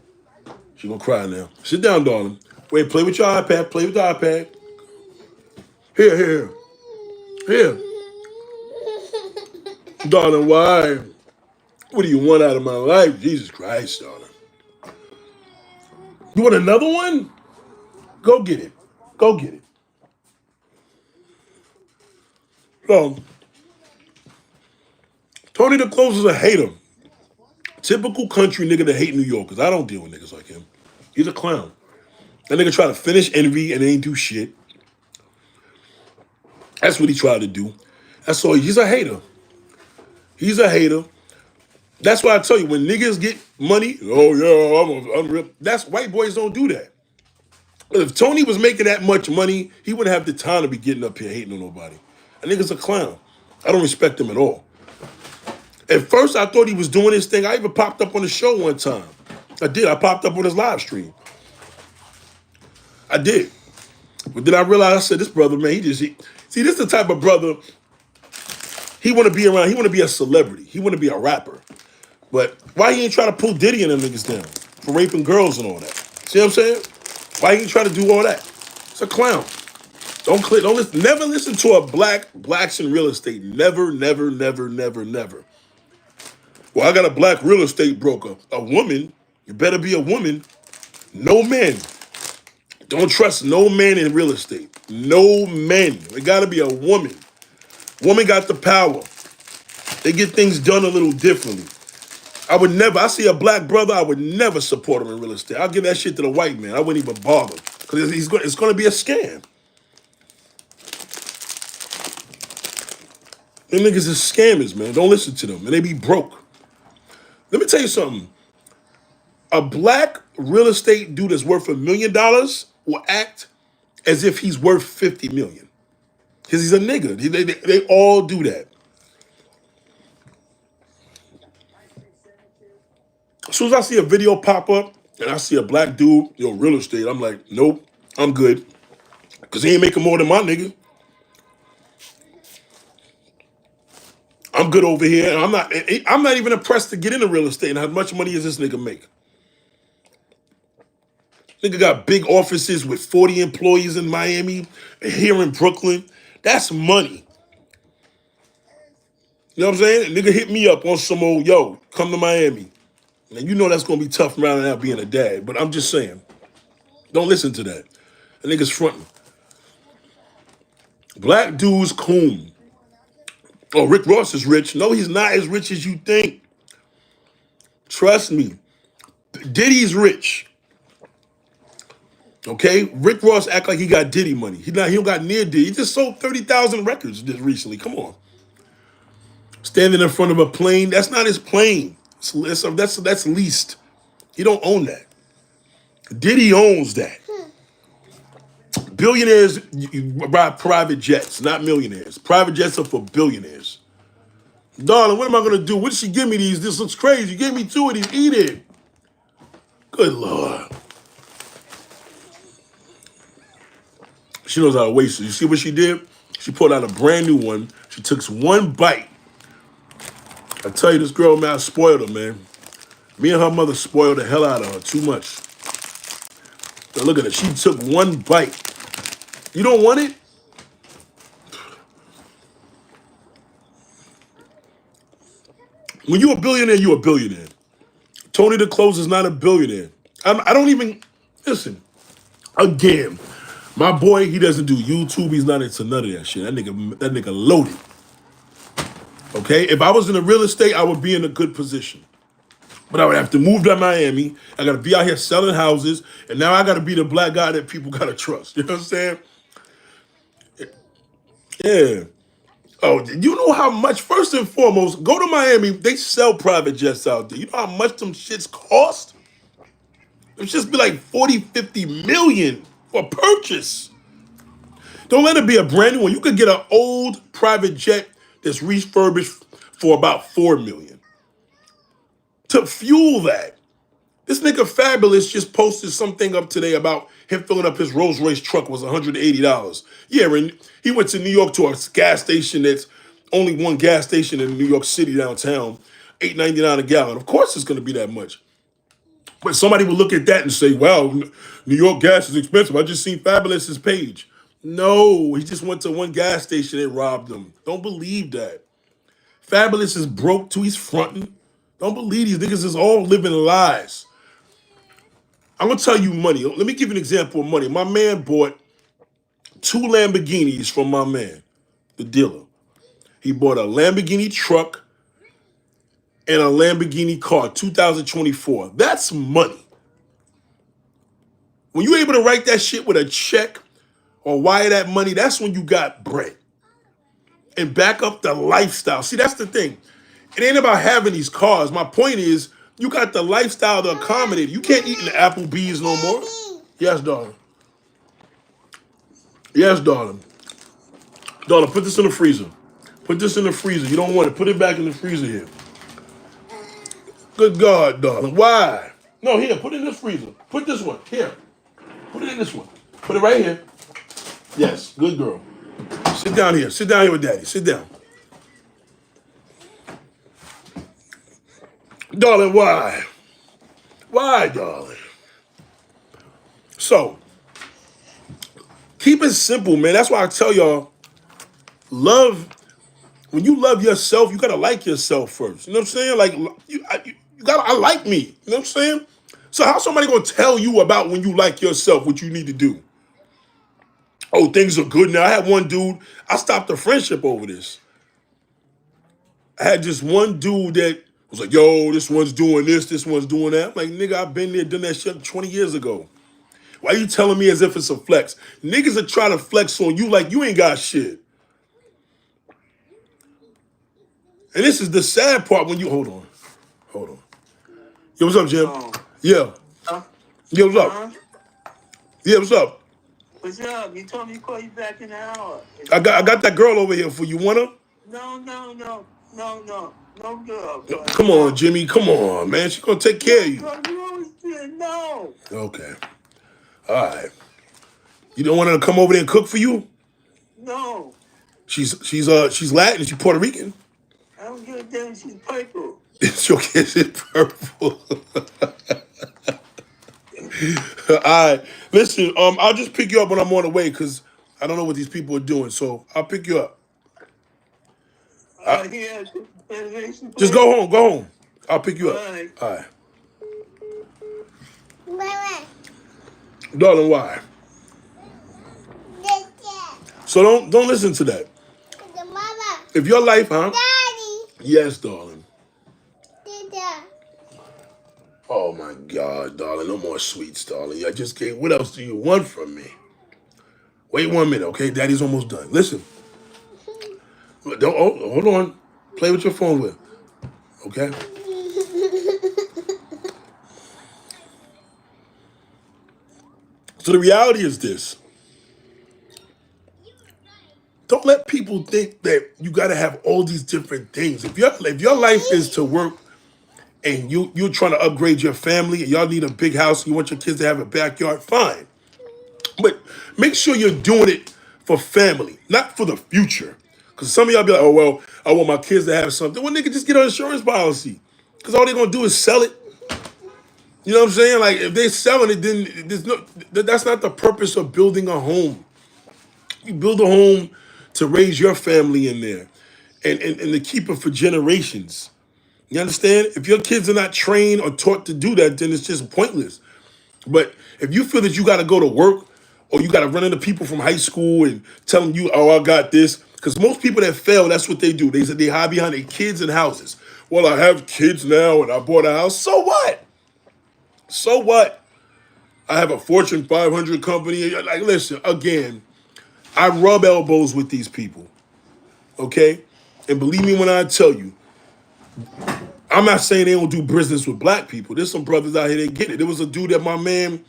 She gonna cry now. Sit down, darling. Wait, play with your iPad. Play with the iPad. Here, here, here. Darling, why? What do you want out of my life? Jesus Christ, darling. You want another one? Go get it. Go get it. So, Tony the Close is a hater. Typical country nigga that hate New Yorkers. I don't deal with niggas like him. He's a clown. That nigga try to finish Envy and ain't do shit. That's what he tried to do. That's all. He's a hater. He's a hater. That's why I tell you, when niggas get money, oh yeah, I'm real. That's white boys don't do that. If Tony was making that much money, he wouldn't have the time to be getting up here hating on nobody. That nigga's a clown. I don't respect him at all. At first, I thought he was doing his thing. I even popped up on the show one time. I did. I popped up on his live stream. I did. But then I realized, I said, this brother, man, see, this is the type of brother, he want to be around, he want to be a celebrity. He want to be a rapper. But why he ain't trying to pull Diddy and them niggas down for raping girls and all that? See what I'm saying? Why he ain't trying to do all that? It's a clown. Don't listen, never listen to a blacks in real estate. Never, never, never, never, never. Well, I got a black real estate broker. A woman, you better be a woman. No men. Don't trust no man in real estate. No men. It gotta be a woman. Woman got the power. They get things done a little differently. I see a black brother, I would never support him in real estate. I'll give that shit to the white man. I wouldn't even bother. Because it's going to be a scam. Them niggas is scammers, man. Don't listen to them. And they be broke. Let me tell you something. A black real estate dude that's worth $1 million will act as if he's worth 50 million. Because he's a nigga. They all do that. As soon as I see a video pop up and I see a black dude, real estate, I'm like, nope, I'm good. Because he ain't making more than my nigga. I'm good over here. And I'm not even impressed to get into real estate and how much money does this nigga make? Nigga got big offices with 40 employees in Miami and here in Brooklyn. That's money. You know what I'm saying? A nigga hit me up on some old, yo, come to Miami. And you know that's going to be tough around out being a dad. But I'm just saying, don't listen to that. That nigga's fronting. Black dudes coon. Oh, Rick Ross is rich. No, he's not as rich as you think. Trust me. Diddy's rich. Okay? Rick Ross act like he got Diddy money. He don't got near Diddy. He just sold 30,000 records just recently. Come on. Standing in front of a plane. That's not his plane. That's leased. He don't own that. Diddy owns that. Billionaires ride private jets, not millionaires. Private jets are for billionaires. Darling, what am I going to do? What did she give me these? This looks crazy. You gave me 2 of these. Eat it. Good Lord. She knows how to waste it. You see what she did? She pulled out a brand new one. She took one bite. I tell you, this girl, man, I spoiled her, man. Me and her mother spoiled the hell out of her too much. Now look at her. She took one bite. You don't want it? When you're a billionaire, you're a billionaire. Tony the Close is not a billionaire. I don't even listen. Again, my boy, he doesn't do YouTube. He's not into none of that shit. That nigga loaded. Okay, if I was in the real estate, I would be in a good position. But I would have to move to Miami. I got to be out here selling houses, and now I got to be the black guy that people got to trust. You know what I'm saying? Yeah. Oh, you know how much? First and foremost, go to Miami. They sell private jets out there. You know how much them shits cost? It should be like 40, 50 million for purchase. Don't let it be a brand new one. You could get an old private jet that's refurbished for about 4 million. To fuel that. This nigga Fabulous just posted something up today about him filling up his Rolls Royce truck was $180. Yeah, and he went to New York to a gas station that's only one gas station in New York City downtown, $8.99 a gallon. Of course it's gonna be that much. But somebody would look at that and say, well, New York gas is expensive. I just seen Fabulous's page. No, he just went to one gas station and robbed them. Don't believe that. Fabulous is broke too. He's fronting. Don't believe these niggas is all living lies. I'm gonna tell you money. Let me give you an example of money. My man bought two Lamborghinis from my man, the dealer. He bought a Lamborghini truck and a Lamborghini car, 2024. That's money. When you're able to write that shit with a check or wire that money, that's when you got bread. And back up the lifestyle. See, that's the thing. It ain't about having these cars. My point is, you got the lifestyle to accommodate. You can't eat in the Applebee's no more. Yes, darling. Yes, darling. Darling, put this in the freezer. Put this in the freezer. You don't want it. Put it back in the freezer here. Good God, darling. Why? No, here. Put it in this freezer. Put this one. Here. Put it in this one. Put it right here. Yes. Good girl. Sit down here. Sit down here with daddy. Sit down. Darling, why? Why, darling? So, keep it simple, man. That's why I tell y'all, love, when you love yourself, you gotta like yourself first. You know what I'm saying? Like, you gotta, I like me. You know what I'm saying? So how's somebody gonna tell you about when you like yourself, what you need to do? Oh, things are good now. I had one dude, I stopped a friendship over this. I had just one dude that was like, yo, this one's doing this one's doing that. I'm like, nigga, I've been there, done that shit 20 years ago. Why you telling me as if it's a flex? Niggas are trying to flex on you like you ain't got shit. And this is the sad part when you, hold on. Yo, what's up, Jim? Oh, Yeah. huh? Yeah, what's up? Huh? Yeah, what's up? What's up? You told me to call you back in an hour. I got that girl over here for you. Want her? No, girl. No, But come on, Jimmy. Come on, man. She's gonna take care of you. girl, you always said no. Okay. All right. You don't want her to come over there and cook for you? No, She's Latin. She's Puerto Rican. I don't give a damn. She's purple. It's your kiss is purple. All right. Listen, I'll just pick you up when I'm on the way because I don't know what these people are doing. So I'll pick you up. Yeah, reservation Just place. go home. Go home. I'll pick you All up. right. All right. Mama, Darling, why? Dada, So don't listen to that. the mama, If your life, huh? Daddy, Yes, darling. Dada. Oh my God, darling. No more sweets, darling. I just can't. What else do you want from me? Wait 1 minute, okay? Daddy's almost done. Listen. Don't hold on. Play with your phone with. Okay? So the reality is this. Don't let people think that you gotta have all these different things. If your life is to work and you're trying to upgrade your family and y'all need a big house, you want your kids to have a backyard, fine. But make sure you're doing it for family, not for the future. Because some of y'all be like, oh, well, I want my kids to have something. Well, nigga, just get an insurance policy. Because all they're going to do is sell it. You know what I'm saying? Like, if they're selling it, then that's not the purpose of building a home. You build a home to raise your family in there and to keep it for generations. You understand? If your kids are not trained or taught to do that, then it's just pointless. But if you feel that you got to go to work or you got to run into people from high school and tell them you, oh, I got this. Because most people that fail, that's what they do. They hide behind their kids and houses. Well, I have kids now and I bought a house. So what? So what? I have a Fortune 500 company. Like, listen, again, I rub elbows with these people, okay? And believe me when I tell you, I'm not saying they don't do business with black people. There's some brothers out here that get it. There was a dude that my man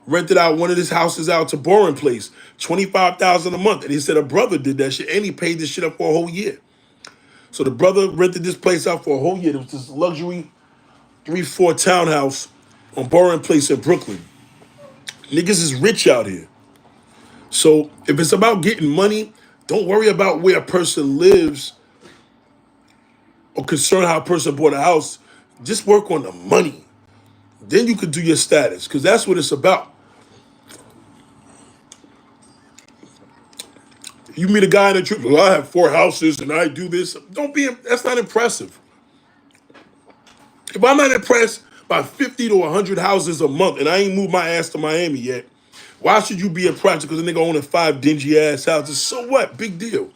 rented out one of his houses out to Boring Place, $25,000 a month. And he said a brother did that shit and he paid this shit up for a whole year. So the brother rented this place out for a whole year. It was this luxury 3-4 townhouse on Boring Place in Brooklyn. Niggas is rich out here. So if it's about getting money, don't worry about where a person lives or concern how a person bought a house. Just work on the money. Then you could do your status, because that's what it's about. You meet a guy in the truth, well, I have 4 houses and I do this. That's not impressive. If I'm not impressed by 50 to 100 houses a month and I ain't moved my ass to Miami yet, why should you be impressed because the nigga owning 5 dingy ass houses? So what? Big deal.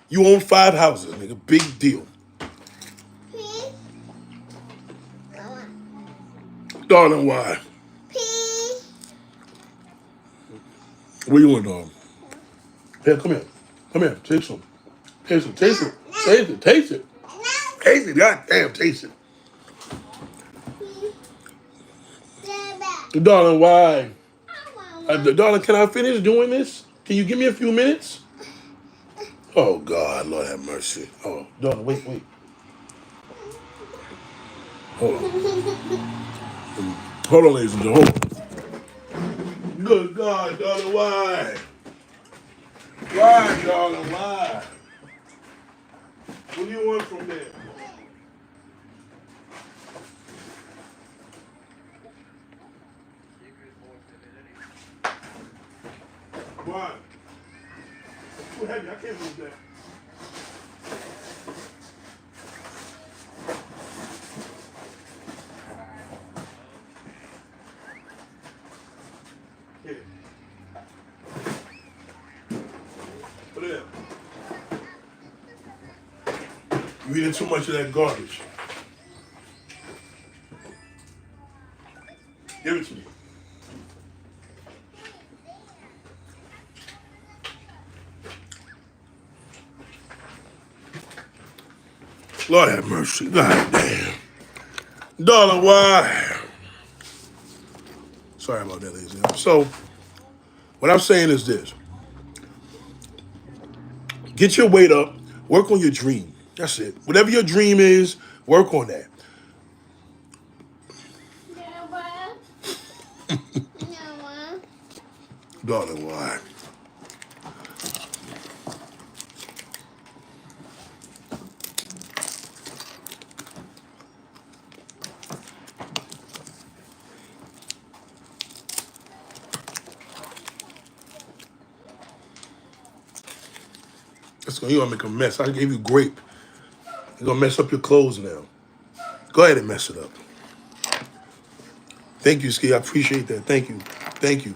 You own 5 houses, nigga. Big deal. Please. Darling, why? Please. Where you want, dog? Here, come here. Come here. Taste some. Taste it. Taste it. Taste it. Taste it. Taste it. God damn, taste it. Darling, why? Darling, can I finish doing this? Can you give me a few minutes? Oh, God, Lord have mercy. Oh, darling, wait. Hold on. Hold on, ladies and gentlemen. Hold on. Good God, darling, why? Why, darling, why? What do you want from there? Why? Too heavy, I can't move that. Here. Put it in. You eating too much of that garbage. Give it to me. Lord have mercy. God damn. Darling, why? Sorry about that, ladies and gentlemen. So, what I'm saying is this. Get your weight up. Work on your dream. That's it. Whatever your dream is, work on that. Darling, why? You're gonna make a mess. I gave you grape. You're gonna mess up your clothes now. Go ahead and mess it up. Thank you, Ski. I appreciate that. Thank you. Thank you.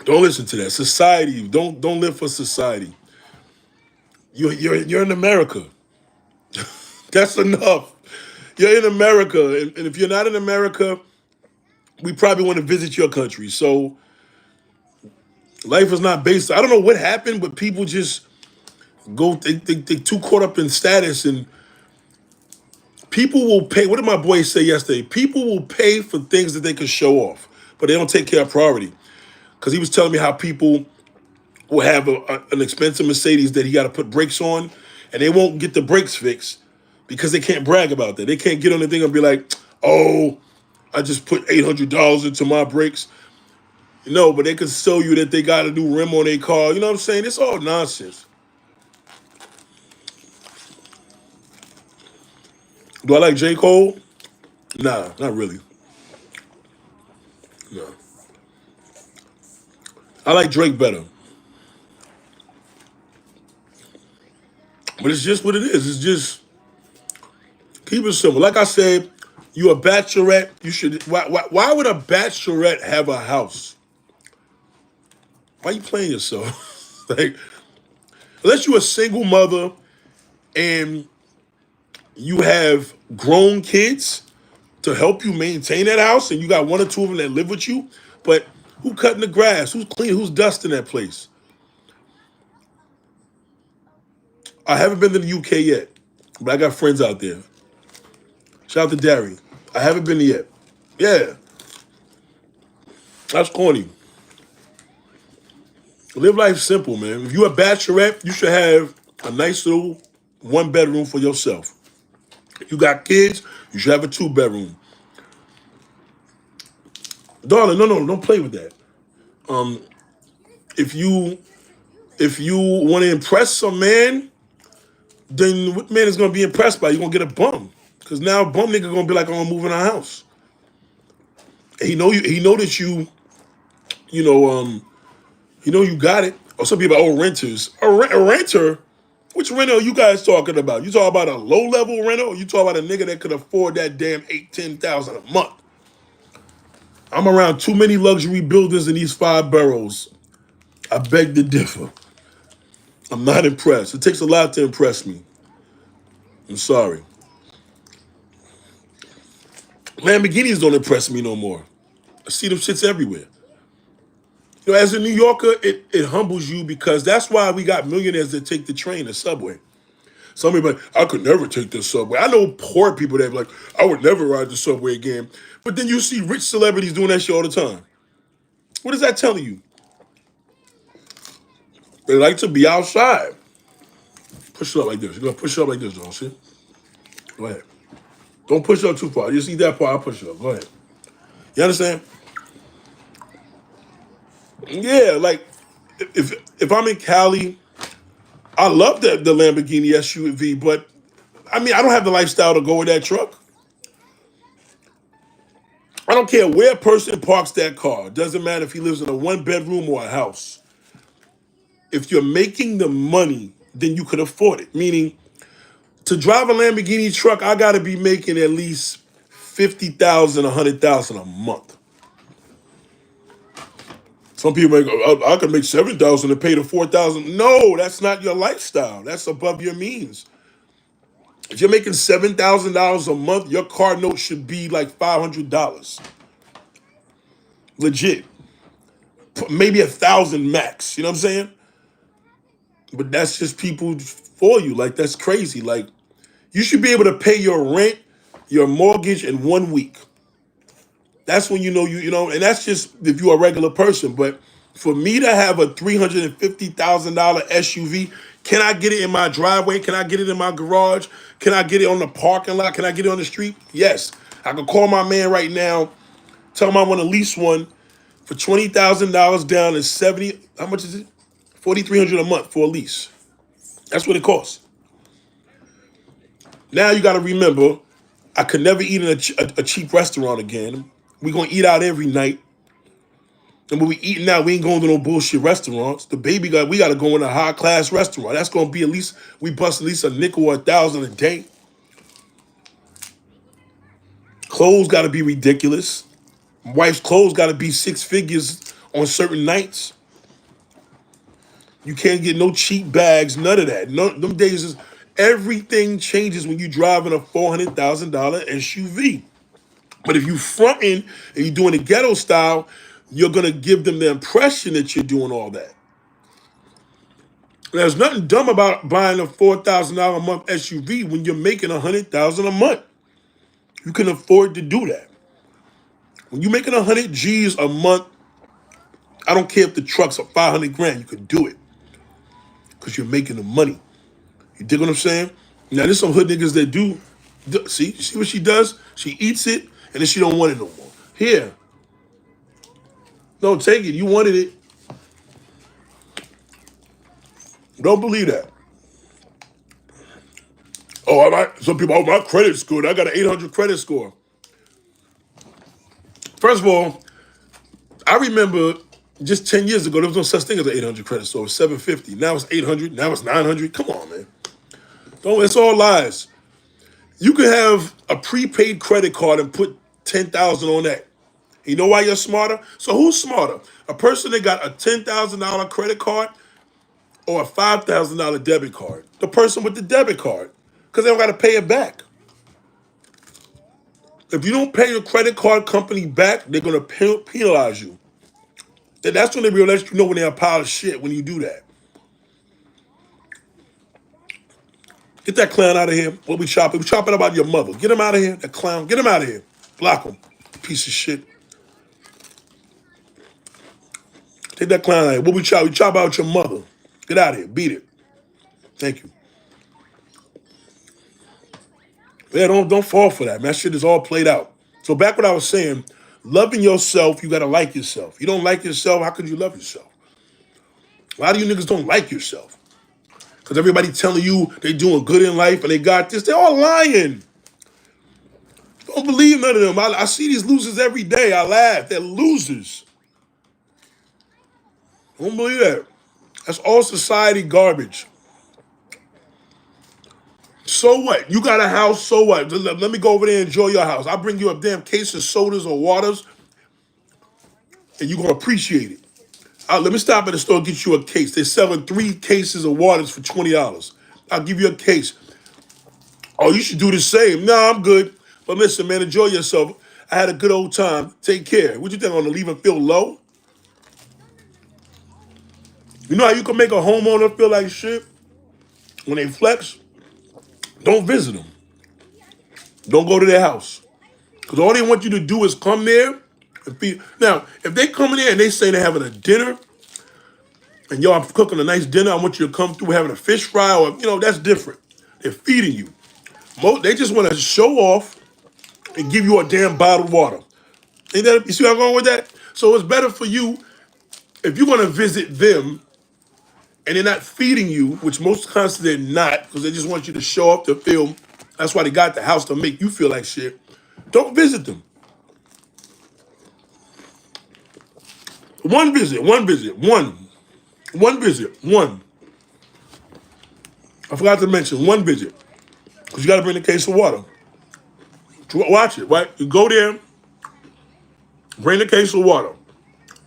Don't listen to that. Society. Don't live for society. You're in America. That's enough. You're in America, and if you're not in America, we probably want to visit your country. So life is not based. I don't know what happened, but people just go. They too caught up in status, and people will pay. What did my boy say yesterday? People will pay for things that they can show off, but they don't take care of priority. Because he was telling me how people will have an expensive Mercedes that he got to put brakes on, and they won't get the brakes fixed because they can't brag about that. They can't get on the thing and be like, oh, I just put $800 into my brakes. No, but they could show you that they got a new rim on their car. You know what I'm saying? It's all nonsense. Do I like J. Cole? Nah, not really. No. I like Drake better. But it's just what it is. It's just keep it simple. Like I said, you a bachelorette. You should. Why would a bachelorette have a house? Why you playing yourself? Like, unless you're a single mother and you have grown kids to help you maintain that house, and you got one or two of them that live with you. But who cutting the grass? Who's clean? Who's dusting that place? I haven't been to the UK yet, but I got friends out there. Shout out to Derry. I haven't been there yet. Yeah, that's corny. Live life simple, man. If you're a bachelorette, you should have a nice little 1 bedroom for yourself. If you got kids, you should have a 2 bedroom. Darling, no, don't play with that. If you want to impress some man, then what man is gonna be impressed by? You're gonna get a bum. Cause now a bum nigga gonna be like, oh, I'm moving our house. And he know that you know, you got it. Or some people are renters. A renter, which renter are you guys talking about? You talking about a low level renter, or you talking about a nigga that could afford that damn 8,000-10,000 a month? I'm around too many luxury buildings in these 5 boroughs. I beg to differ. I'm not impressed. It takes a lot to impress me. I'm sorry. Lamborghinis don't impress me no more. I see them shits everywhere. You know, as a New Yorker, it humbles you because that's why we got millionaires that take the train, the subway. Some people are like, I could never take the subway. I know poor people that are like, I would never ride the subway again. But then you see rich celebrities doing that shit all the time. What is that telling you? They like to be outside. Push it up like this. You're going to push it up like this, don't see? Go ahead. Don't push it up too far. You see that part, I'll push it up. Go ahead. You understand? Yeah, like if I'm in Cali, I love the Lamborghini SUV, but I mean, I don't have the lifestyle to go with that truck. I don't care where a person parks that car. It doesn't matter if he lives in a 1 bedroom or a house. If you're making the money, then you could afford it. Meaning, to drive a Lamborghini truck, I got to be making at least 50,000, 100,000 a month. Some people make, I could make 7,000 to pay the 4,000. No, that's not your lifestyle. That's above your means. If you're making $7,000 a month, your car note should be like $500. Legit. Maybe 1,000 max. You know what I'm saying? But that's just people for you. Like, that's crazy. Like, you should be able to pay your rent, your mortgage in 1 week. That's when you know, and that's just if you're a regular person. But for me to have a $350,000 SUV, can I get it in my driveway? Can I get it in my garage? Can I get it on the parking lot? Can I get it on the street? Yes. I can call my man right now, tell him I want to lease one for $20,000 down and 70. How much is it? 4,300 a month for a lease. That's what it costs. Now you got to remember, I could never eat in a cheap restaurant again. We gonna eat out every night. And when we eating out, we ain't going to no bullshit restaurants. We gotta go in a high class restaurant. That's gonna be at least, we bust at least a nickel or 1,000 a day. Clothes gotta be ridiculous. My wife's clothes gotta be 6 figures on certain nights. You can't get no cheap bags, none of that. No, them days is everything changes when you driving a $400,000 SUV. But if you fronting and you doing the ghetto style, you're gonna give them the impression that you're doing all that. There's nothing dumb about buying a $4,000 a month SUV when you're making 100,000 a month. You can afford to do that. When you're making 100 G's a month, I don't care if the truck's are 500 grand, you can do it because you're making the money. You dig what I'm saying? Now there's some hood niggas that do. See what she does? She eats it and then she don't want it no more. Here, No, take it. You wanted it. Don't believe that. Oh, some people, oh, my credit's good. I got an 800 credit score. First of all, I remember just 10 years ago, there was no such thing as an 800 credit score. It was 750. Now it's 800. Now it's 900. Come on, man. Don't, it's all lies. You can have a prepaid credit card and put 10,000 on that. You know why you're smarter? So who's smarter? A person that got a $10,000 credit card or a $5,000 debit card? The person with the debit card, because they don't got to pay it back. If you don't pay your credit card company back, they're going to penalize you. And that's when they realize you know when they're a pile of shit when you do that. Get that clown out of here. What we chopping? We chopping about your mother. Get him out of here. That clown. Get him out of here. Block him. Piece of shit. Take that clown out of here. What we chop? We chop out your mother. Get out of here. Beat it. Thank you. Yeah, don't fall for that, man. That shit is all played out. So back what I was saying, loving yourself, you gotta like yourself. You don't like yourself, how could you love yourself? A lot of you niggas don't like yourself. Because everybody telling you they doing good in life and they got this. They're all lying. Don't believe none of them. I see these losers every day. I laugh. They're losers. Don't believe that. That's all society garbage. So what? You got a house, so what? Let me go over there and enjoy your house. I'll bring you a damn case of sodas or waters, and you're going to appreciate it. Let me stop at the store and get you a case. They're selling 3 cases of waters for $20. I'll give you a case. Oh, you should do the same. No, I'm good. But listen, man, enjoy yourself. I had a good old time. Take care. What you think, I'm going to leave and feel low? You know how you can make a homeowner feel like shit? When they flex, don't visit them. Don't go to their house. Because all they want you to do is come there and feed. Now, if they come in there and they say they're having a dinner, and yo, I'm cooking a nice dinner, I want you to come through having a fish fry, or, that's different. They're feeding you. They just want to show off and give you a damn bottled water. Ain't that, you see where I'm going with that? So it's better for you if you're going to visit them and they're not feeding you, which most times they're not, because they just want you to show up to film. That's why they got the house, to make you feel like shit. Don't visit them. One visit. I forgot to mention one visit, because you got to bring a case of water. Watch it, right? You go there, bring a case of water.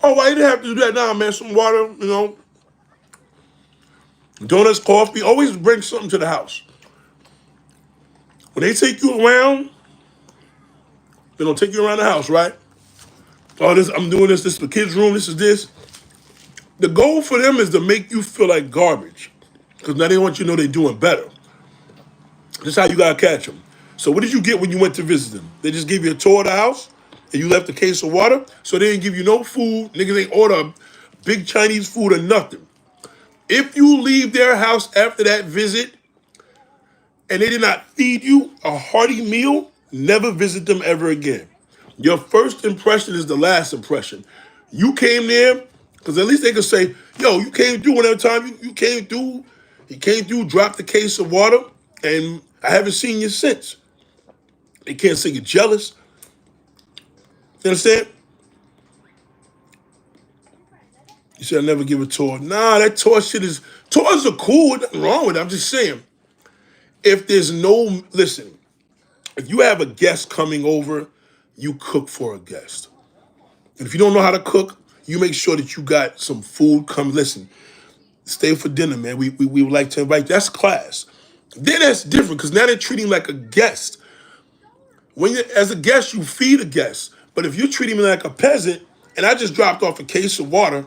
Oh, why you didn't have to do that now, man? Some water, donuts, coffee. Always bring something to the house. When they take you around, they don't take you around the house, right? Oh, I'm doing this. This is the kids' room. This is this. The goal for them is to make you feel like garbage, because now they want you to know they're doing better. This is how you gotta catch them. So what did you get when you went to visit them? They just gave you a tour of the house and you left a case of water? So they didn't give you no food. Niggas ain't order big Chinese food or nothing. If you leave their house after that visit and they did not feed you a hearty meal, never visit them ever again. Your first impression is the last impression. You came there, because at least they could say, yo, you came through whenever time you came through. He came through, dropped the case of water, and I haven't seen you since. They can't say you're jealous. You understand? You said I never give a tour. Nah, that tour shit is... Tours are cool. Nothing wrong with it. I'm just saying. If there's no... Listen, if you have a guest coming over, you cook for a guest. And if you don't know how to cook, you make sure that you got some food. Come, listen, stay for dinner, man. We would like to invite you. That's class. Then that's different, because now they're treating like a guest. As a guest, you feed a guest. But if you're treating me like a peasant, and I just dropped off a case of water,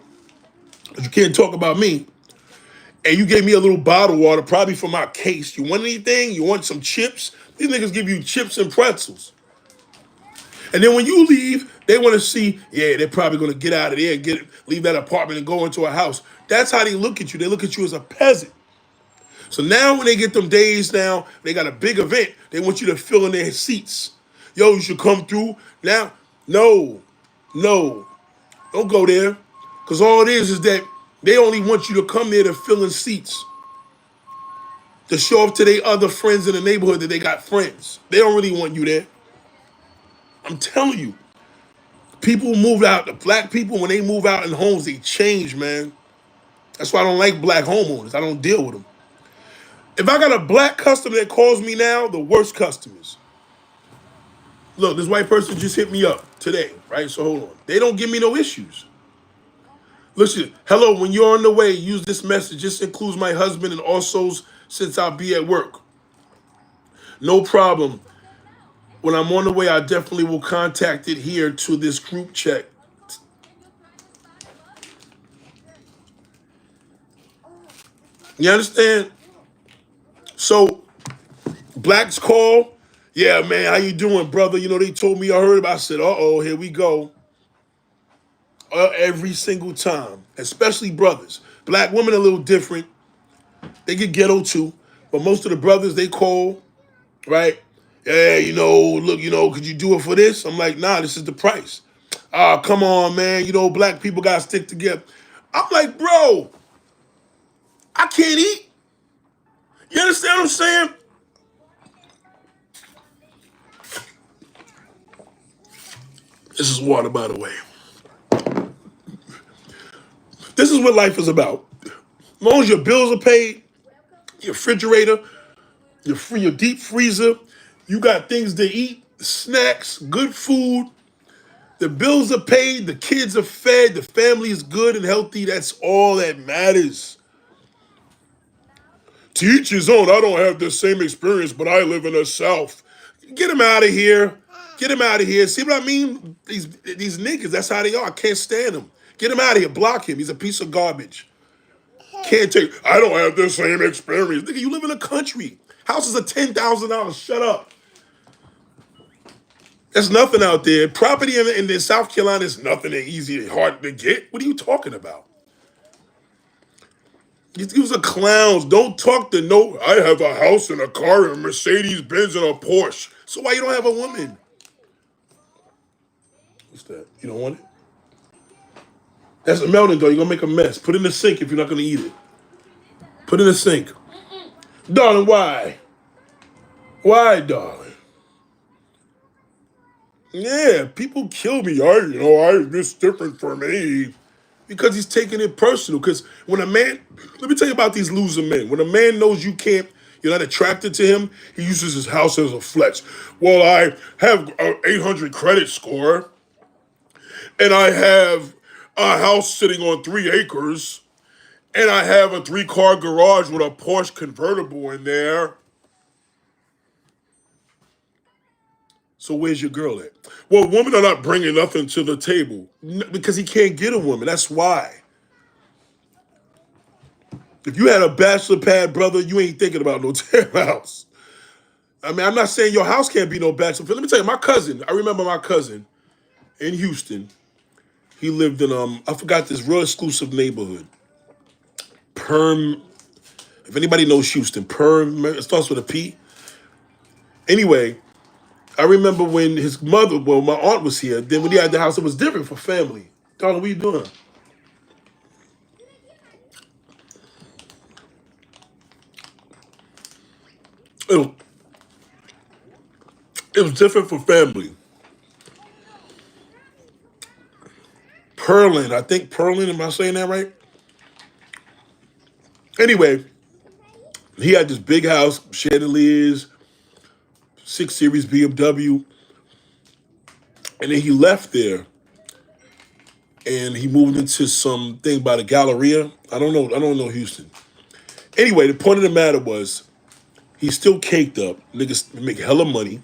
but you can't talk about me, and you gave me a little bottle of water, probably from my case. You want anything? You want some chips? These niggas give you chips and pretzels. And then when you leave, they want to see, yeah, they're probably going to get out of there and leave that apartment and go into a house. That's how they look at you. They look at you as a peasant. So now when they get them days now, they got a big event, they want you to fill in their seats. Yo, you should come through. Now, no. Don't go there. Because all it is that they only want you to come there to fill in seats, to show off to their other friends in the neighborhood that they got friends. They don't really want you there. I'm telling you. People move out, the black people, when they move out in homes, they change, man. That's why I don't like black homeowners. I don't deal with them. If I got a black customer that calls me now, the worst customers. Look, this white person just hit me up today, right? So hold on. They don't give me no issues. Listen, hello, when you're on the way, use this message. This includes my husband and also since I'll be at work. No problem. When I'm on the way, I definitely will contact it here to this group chat. You understand? So blacks call. Yeah, man, how you doing, brother? You know, they told me I heard about it. I said, uh-oh, here we go. Every single time, especially brothers. Black women are a little different. They get ghetto too. But most of the brothers, they call, right? Yeah, look, could you do it for this? I'm like, nah, this is the price. Ah, come on, man. Black people got to stick together. I'm like, bro, I can't eat. You understand what I'm saying? This is water, by the way. This is what life is about. As long as your bills are paid, your refrigerator, your deep freezer, you got things to eat, snacks, good food, the bills are paid, the kids are fed, the family is good and healthy. That's all that matters. To each his own. I don't have the same experience, but I live in the South. Get him out of here. Get him out of here. See what I mean? These niggas, that's how they are. I can't stand them. Get him out of here. Block him. He's a piece of garbage. Can't take, I don't have the same experience. Nigga, you live in a country. Houses are $10,000. Shut up. There's nothing out there. Property in South Carolina is nothing easy, hard to get. What are you talking about? These are clowns. Don't talk to no. I have a house and a car and a Mercedes Benz and a Porsche. So why you don't have a woman? What's that? You don't want it? That's a melting though. You're gonna make a mess. Put it in the sink if you're not gonna eat it. Put it in the sink. Darling, why? Why, darling? Yeah, people kill me. It's different for me. Because he's taking it personal. Because when a man, let me tell you about these loser men. When a man knows you're not attracted to him, he uses his house as a flex. Well, I have an 800 credit score, and I have a house sitting on 3 acres, and I have a 3-car garage with a Porsche convertible in there. So where's your girl at? Well, women are not bringing nothing to the table because he can't get a woman. That's why. If you had a bachelor pad, brother, you ain't thinking about no house. I mean, I'm not saying your house can't be no bachelor pad. Let me tell you, my cousin, I remember my cousin in Houston. He lived in, I forgot this real exclusive neighborhood. Perm, if anybody knows Houston, Perm, it starts with a P. Anyway, I remember when his mother, well, my aunt was here. Then when he had the house, it was different for family. Darling, what you doing? It was, it was different for family. Perlin, I think Perlin, am I saying that right? Anyway, he had this big house, chandeliers, 6 Series BMW, and then he left there and he moved into some thing by the Galleria. I don't know Houston. Anyway, the point of the matter was he's still caked up. Niggas make hella money.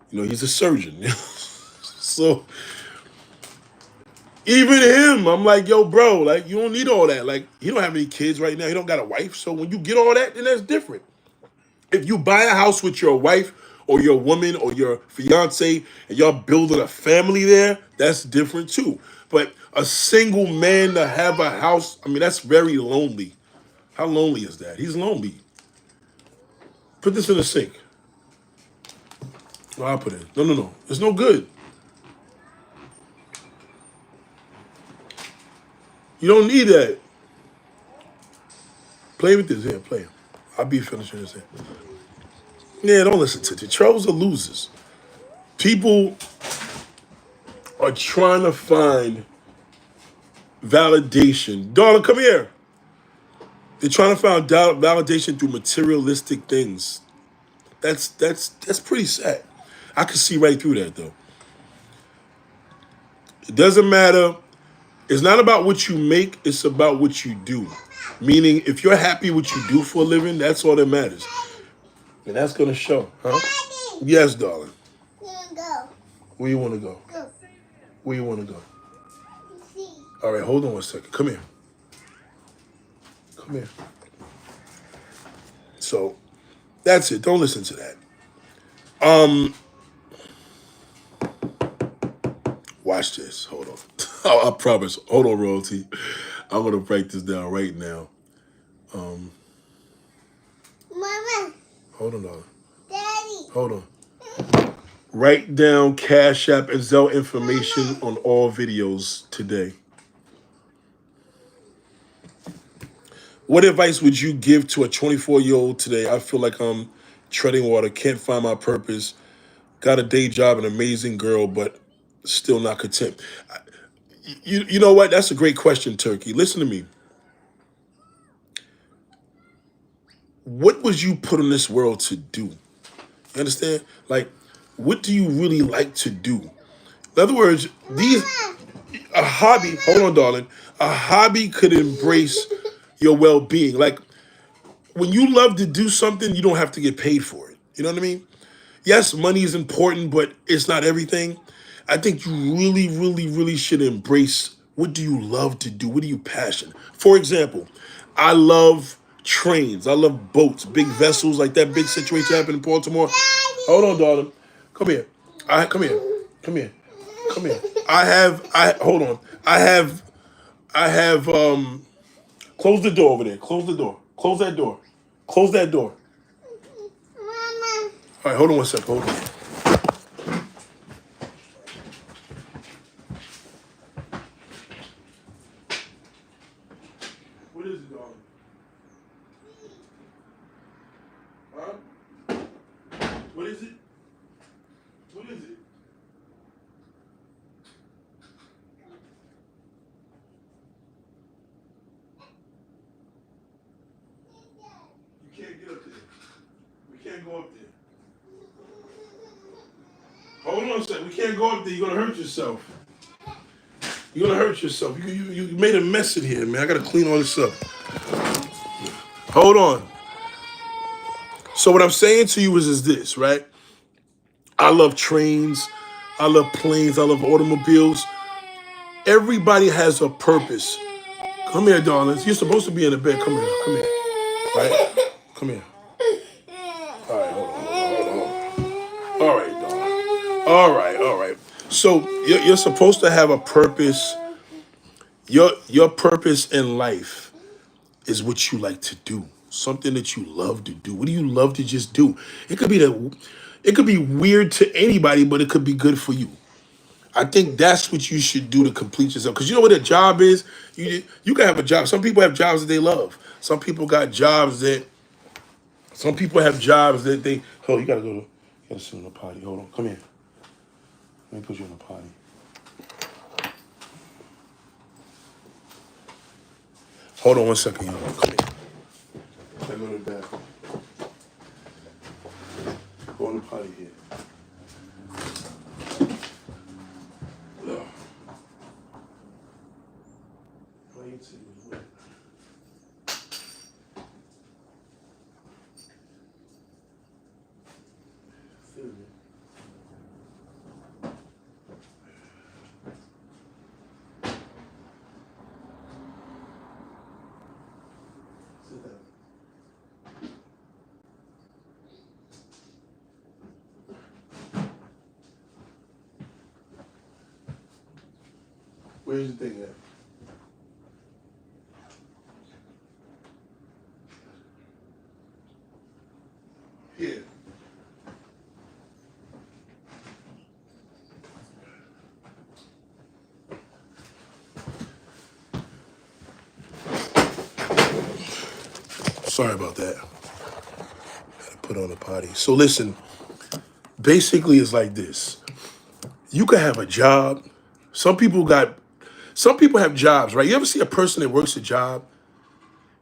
He's a surgeon. So even him, I'm like, yo, bro, like, you don't need all that. Like, he don't have any kids right now. He don't got a wife. So when you get all that, then that's different. If you buy a house with your wife or your woman or your fiance and y'all building a family there, that's different too. But a single man to have a house, I mean, that's very lonely. How lonely is that? He's lonely. Put this in the sink. No, I'll put it in. No. It's no good. You don't need that. Play with this here. Play. I'll be finishing this here. Yeah, don't listen to it. The trolls are losers. People are trying to find validation. Darling, come here. They're trying to find validation through materialistic things. That's pretty sad. I can see right through that though. It doesn't matter. It's not about what you make, it's about what you do. Meaning, if you're happy what you do for a living, that's all that matters. And that's gonna show, huh? Daddy, Yes, darling. go. Where you wanna go? Go. Where you wanna go? See. All right, hold on 1 second. Come here. Come here. So, that's it. Don't listen to that. Watch this. Hold on. I promise. Hold on, royalty. I'm gonna write this down right now. Mama. Hold on, darling. Daddy. Hold on. Write down Cash App and Zelle information on all videos today. What advice would you give to a 24-year-old today? I feel like I'm treading water, can't find my purpose, got a day job, an amazing girl, but still not content. You know what? That's a great question, Turkey. Listen to me. What was you put in this world to do? You understand? Like, what do you really like to do? In other words, a hobby, hold on, darling, a hobby could embrace your well-being. Like, when you love to do something, you don't have to get paid for it. You know what I mean? Yes, money is important, but it's not everything. I think you really, really, really should embrace what do you love to do? What are you passionate? For example, I love trains. I love boats, big vessels, like that big situation happened in Baltimore. Hold on, darling. Come here. Come here. Come here. Come here. Hold on. I have close the door over there. Close the door. Close that door. Close that door. Mama. All right, hold on 1 second. Hold on. What is it, darling? Huh? What is it? What is it? You can't get up there. We can't go up there. Hold on a second. We can't go up there. You're gonna hurt yourself. You're gonna hurt yourself. You made a mess in here, man. I gotta clean all this up. Hold on. So what I'm saying to you is this, right? I love trains. I love planes. I love automobiles. Everybody has a purpose. Come here, darlings. You're supposed to be in the bed. Come here. Come here. Right? Come here. All right, hold on. All right, darling. All right. So you're supposed to have a purpose. Your purpose in life is what you like to do. Something that you love to do. What do you love to just do? It could be weird to anybody, but it could be good for you. I think that's what you should do to complete yourself. Because you know what a job is? You can have a job. Some people have jobs that they love. Some people have jobs that they, oh, you gotta sit in the potty. Hold on, come here. Let me put you in the potty. Hold on 1 second, y'all. Come here. Let me go to the bathroom. Go in the potty here. Ugh. My AC was wet. Feel it. Sit down. Where's the thing at? Here. Sorry about that. Had to put on a potty. So listen, basically it's like this. You could have a job. Some people got some people have jobs, right? You ever see a person that works a job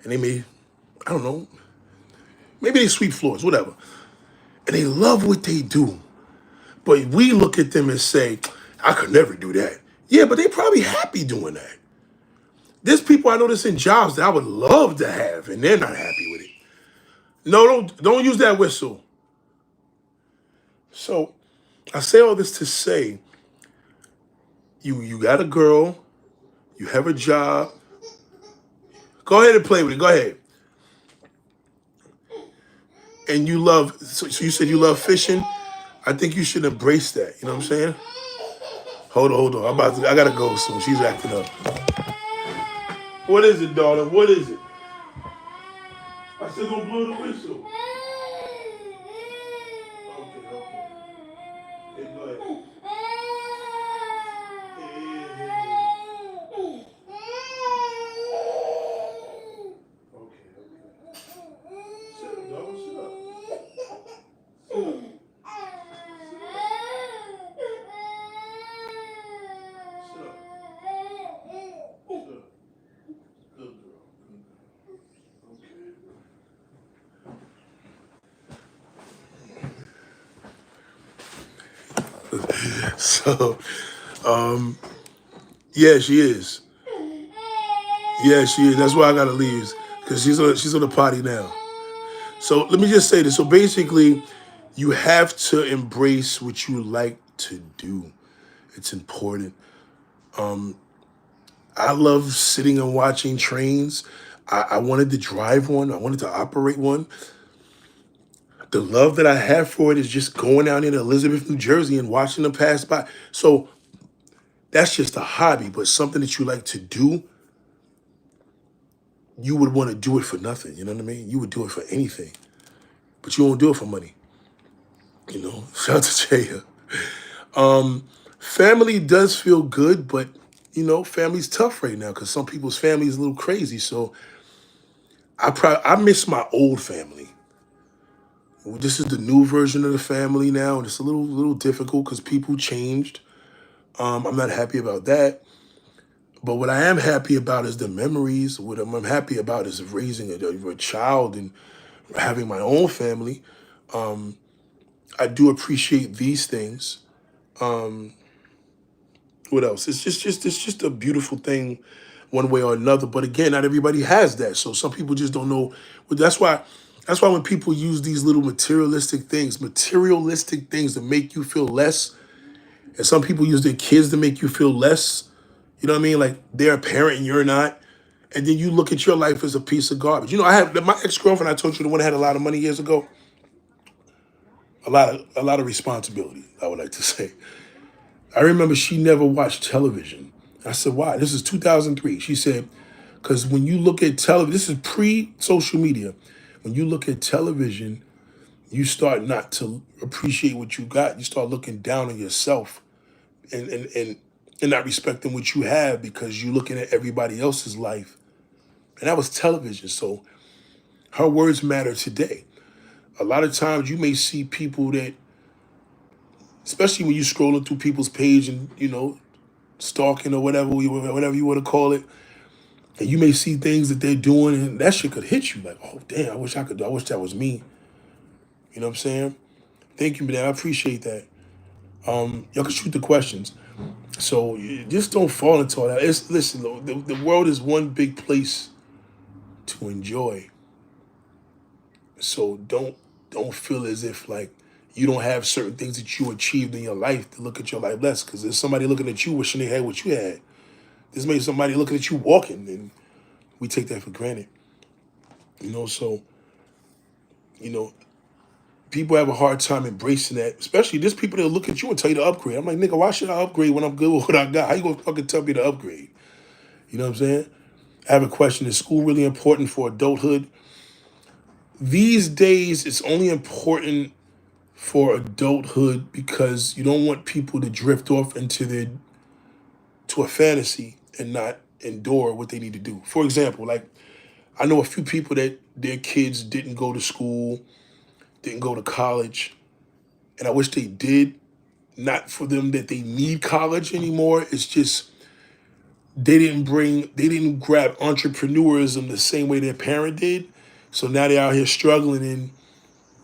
and they may, I don't know, maybe they sweep floors, whatever. And they love what they do. But we look at them and say, I could never do that. Yeah, but they probably happy doing that. There's people I know that's in jobs that I would love to have, and they're not happy with it. No, don't use that whistle. So I say all this to say, you got a girl, you have a job. Go ahead and play with it. Go ahead. And you love. So you said you love fishing. I think you should embrace that. You know what I'm saying? Hold on. I gotta go soon. She's acting up. What is it, daughter? What is it? I said don't blow the whistle. Okay. Hey, go ahead. Okay. Sit up, dog. Sit up. Sit up. Sit up. Sit up. Good girl. Okay. So, yeah, she is. Yeah, she is. That's why I gotta leave, because she's on the potty now. So let me just say this. So basically, you have to embrace what you like to do. It's important. I love sitting and watching trains. I wanted to drive one. I wanted to operate one. The love that I have for it is just going down in Elizabeth, New Jersey and watching them pass by. So that's just a hobby, but something that you like to do, you would want to do it for nothing. You know what I mean? You would do it for anything, but you won't do it for money. You know, shout out to Jaya. Family does feel good, but family's tough right now because some people's family is a little crazy. So I miss my old family. This is the new version of the family now, and it's a little difficult because people changed. I'm not happy about that. But what I am happy about is the memories. What I'm happy about is raising a child and having my own family. I do appreciate these things. What else? It's just a beautiful thing, one way or another. But again, not everybody has that. So some people just don't know. But that's why when people use these little materialistic things to make you feel less, and some people use their kids to make you feel less. You know what I mean? Like they're a parent and you're not. And then you look at your life as a piece of garbage. I had my ex-girlfriend, I told you, the one that had a lot of money years ago, a lot of responsibility, I would like to say. I remember she never watched television. I said, why? This is 2003. She said, because when you look at television, this is pre-social media. When you look at television, you start not to appreciate what you got. You start looking down on yourself and not respecting what you have because you're looking at everybody else's life. And that was television. So her words matter today. A lot of times you may see people that, especially when you're scrolling through people's page and, stalking or whatever you want to call it, and you may see things that they're doing and that shit could hit you like, oh damn, I wish that was me. You know what I'm saying? Thank you, man. I appreciate that. Y'all can shoot the questions. So you just don't fall into all that. Listen, the world is one big place to enjoy. So don't feel as if like you don't have certain things that you achieved in your life to look at your life less. Because there's somebody looking at you wishing they had what you had. There's maybe somebody looking at you walking, and we take that for granted. So people have a hard time embracing that. Especially there's people that look at you and tell you to upgrade. I'm like, nigga, why should I upgrade when I'm good with what I got? How you gonna fucking tell me to upgrade? You know what I'm saying? I have a question. Is school really important for adulthood? These days, it's only important for adulthood because you don't want people to drift off to a fantasy and not endure what they need to do. For example, like I know a few people that their kids didn't go to school, didn't go to college, and I wish they did. Not for them that they need college anymore. It's just they didn't grab entrepreneurism the same way their parent did. So now they're out here struggling, and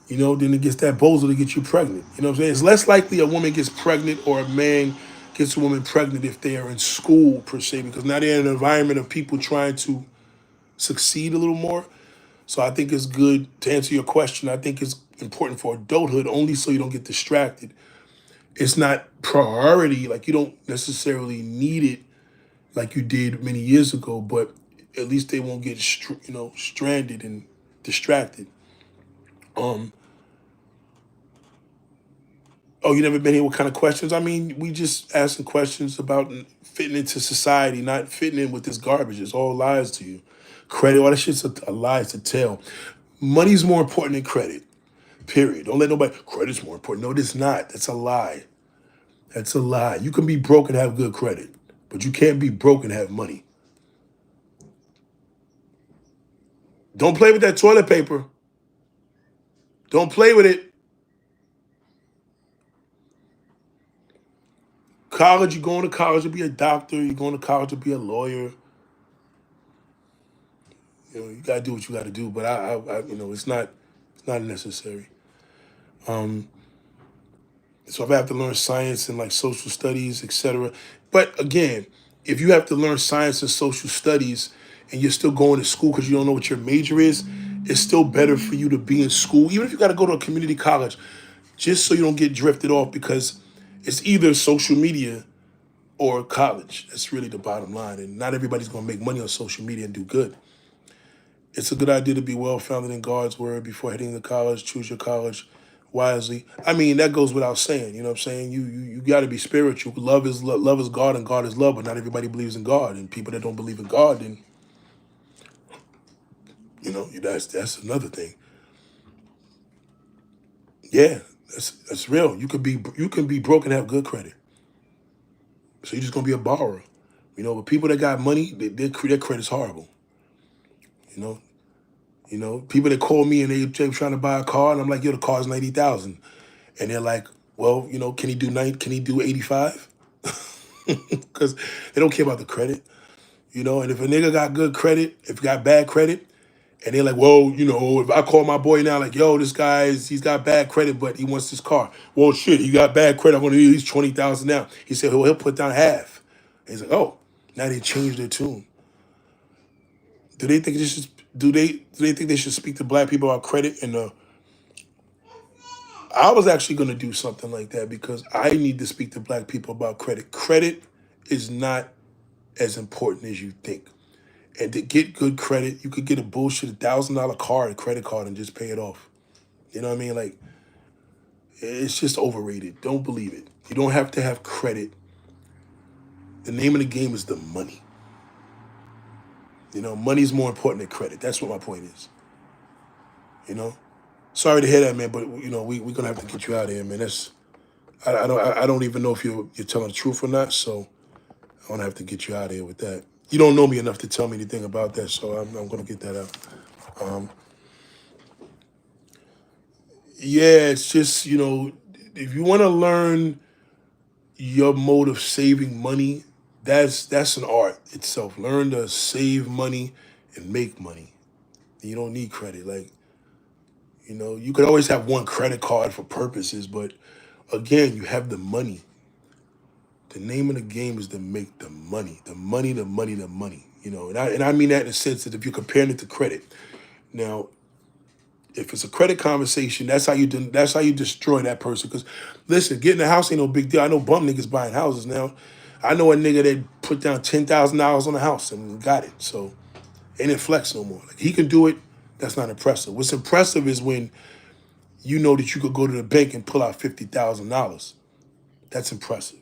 then it gets that bozo to get you pregnant. You know what I'm saying? It's less likely a woman gets pregnant or a man gets a woman pregnant if they are in school per se, because now they're in an environment of people trying to succeed a little more. So I think it's good to answer your question. I think it's important for adulthood only so you don't get distracted. It's not priority, like you don't necessarily need it like you did many years ago, but at least they won't get stranded and distracted. Um, oh, you never been here with kind of questions? I mean, we just asking questions about fitting into society, not fitting in with this garbage. It's all lies to you. Credit, all that shit's a lie to tell. Money's more important than credit. Period. Don't let nobody credit's more important. No, it's not. That's a lie. That's a lie. You can be broke and have good credit, but you can't be broke and have money. Don't play with that toilet paper. Don't play with it. College, you're going to college to be a doctor. You're going to college to be a lawyer. You gotta do what you gotta do. But it's not necessary. Um, so if I have to learn science and like social studies, etc. But again, if you have to learn science and social studies and you're still going to school because you don't know what your major is, it's still better for you to be in school, even if you got to go to a community college, just so you don't get drifted off because it's either social media or college. That's really the bottom line. And not everybody's going to make money on social media and do good. It's a good idea to be well founded in God's word before heading to college. Choose your college wisely. I mean, that goes without saying. You know what I'm saying? You got to be spiritual. Love is God and God is love, but not everybody believes in God. And people that don't believe in God, then that's another thing. Yeah, that's real. You can be broke and have good credit. So you're just gonna be a borrower. But people that got money, their credit's horrible. You know, people that call me and they trying to buy a car, and I'm like, yo, the car's 90,000, and they're like, well, can he do 90? Can he do 85? Because they don't care about the credit. And if a nigga got good credit, if he got bad credit, and they're like, well, if I call my boy now, like, yo, this he's got bad credit, but he wants this car. Well, shit, he got bad credit. I'm gonna need at least 20,000 now. He said, he'll put down half. And he's like, oh, now they changed their tune. Do they think do they think they should speak to black people about credit? And I was actually gonna do something like that because I need to speak to black people about credit. Credit is not as important as you think. And to get good credit, you could get a bullshit $1,000 credit card, and just pay it off. You know what I mean? Like, it's just overrated. Don't believe it. You don't have to have credit. The name of the game is the money. Money's more important than credit. That's what my point is. You know. Sorry to hear that, man, but we're gonna have to get you out of here, man. I don't even know if you're telling the truth or not. So I'm gonna have to get you out of here with that. You don't know me enough to tell me anything about that, so I'm gonna get that out. Um, yeah, it's just if you want to learn your mode of saving money, that's an art itself. Learn to save money and make money. You don't need credit. Like, you could always have one credit card for purposes, but again, you have the money. The name of the game is to make the money. The money, the money, the money. And I mean that in the sense that if you're comparing it to credit. Now, if it's a credit conversation, that's how you destroy that person. Because listen, getting a house ain't no big deal. I know bum niggas buying houses now. I know a nigga that put down $10,000 on a house and got it. So ain't it flex no more. Like, he can do it. That's not impressive. What's impressive is when you know that you could go to the bank and pull out $50,000. That's impressive.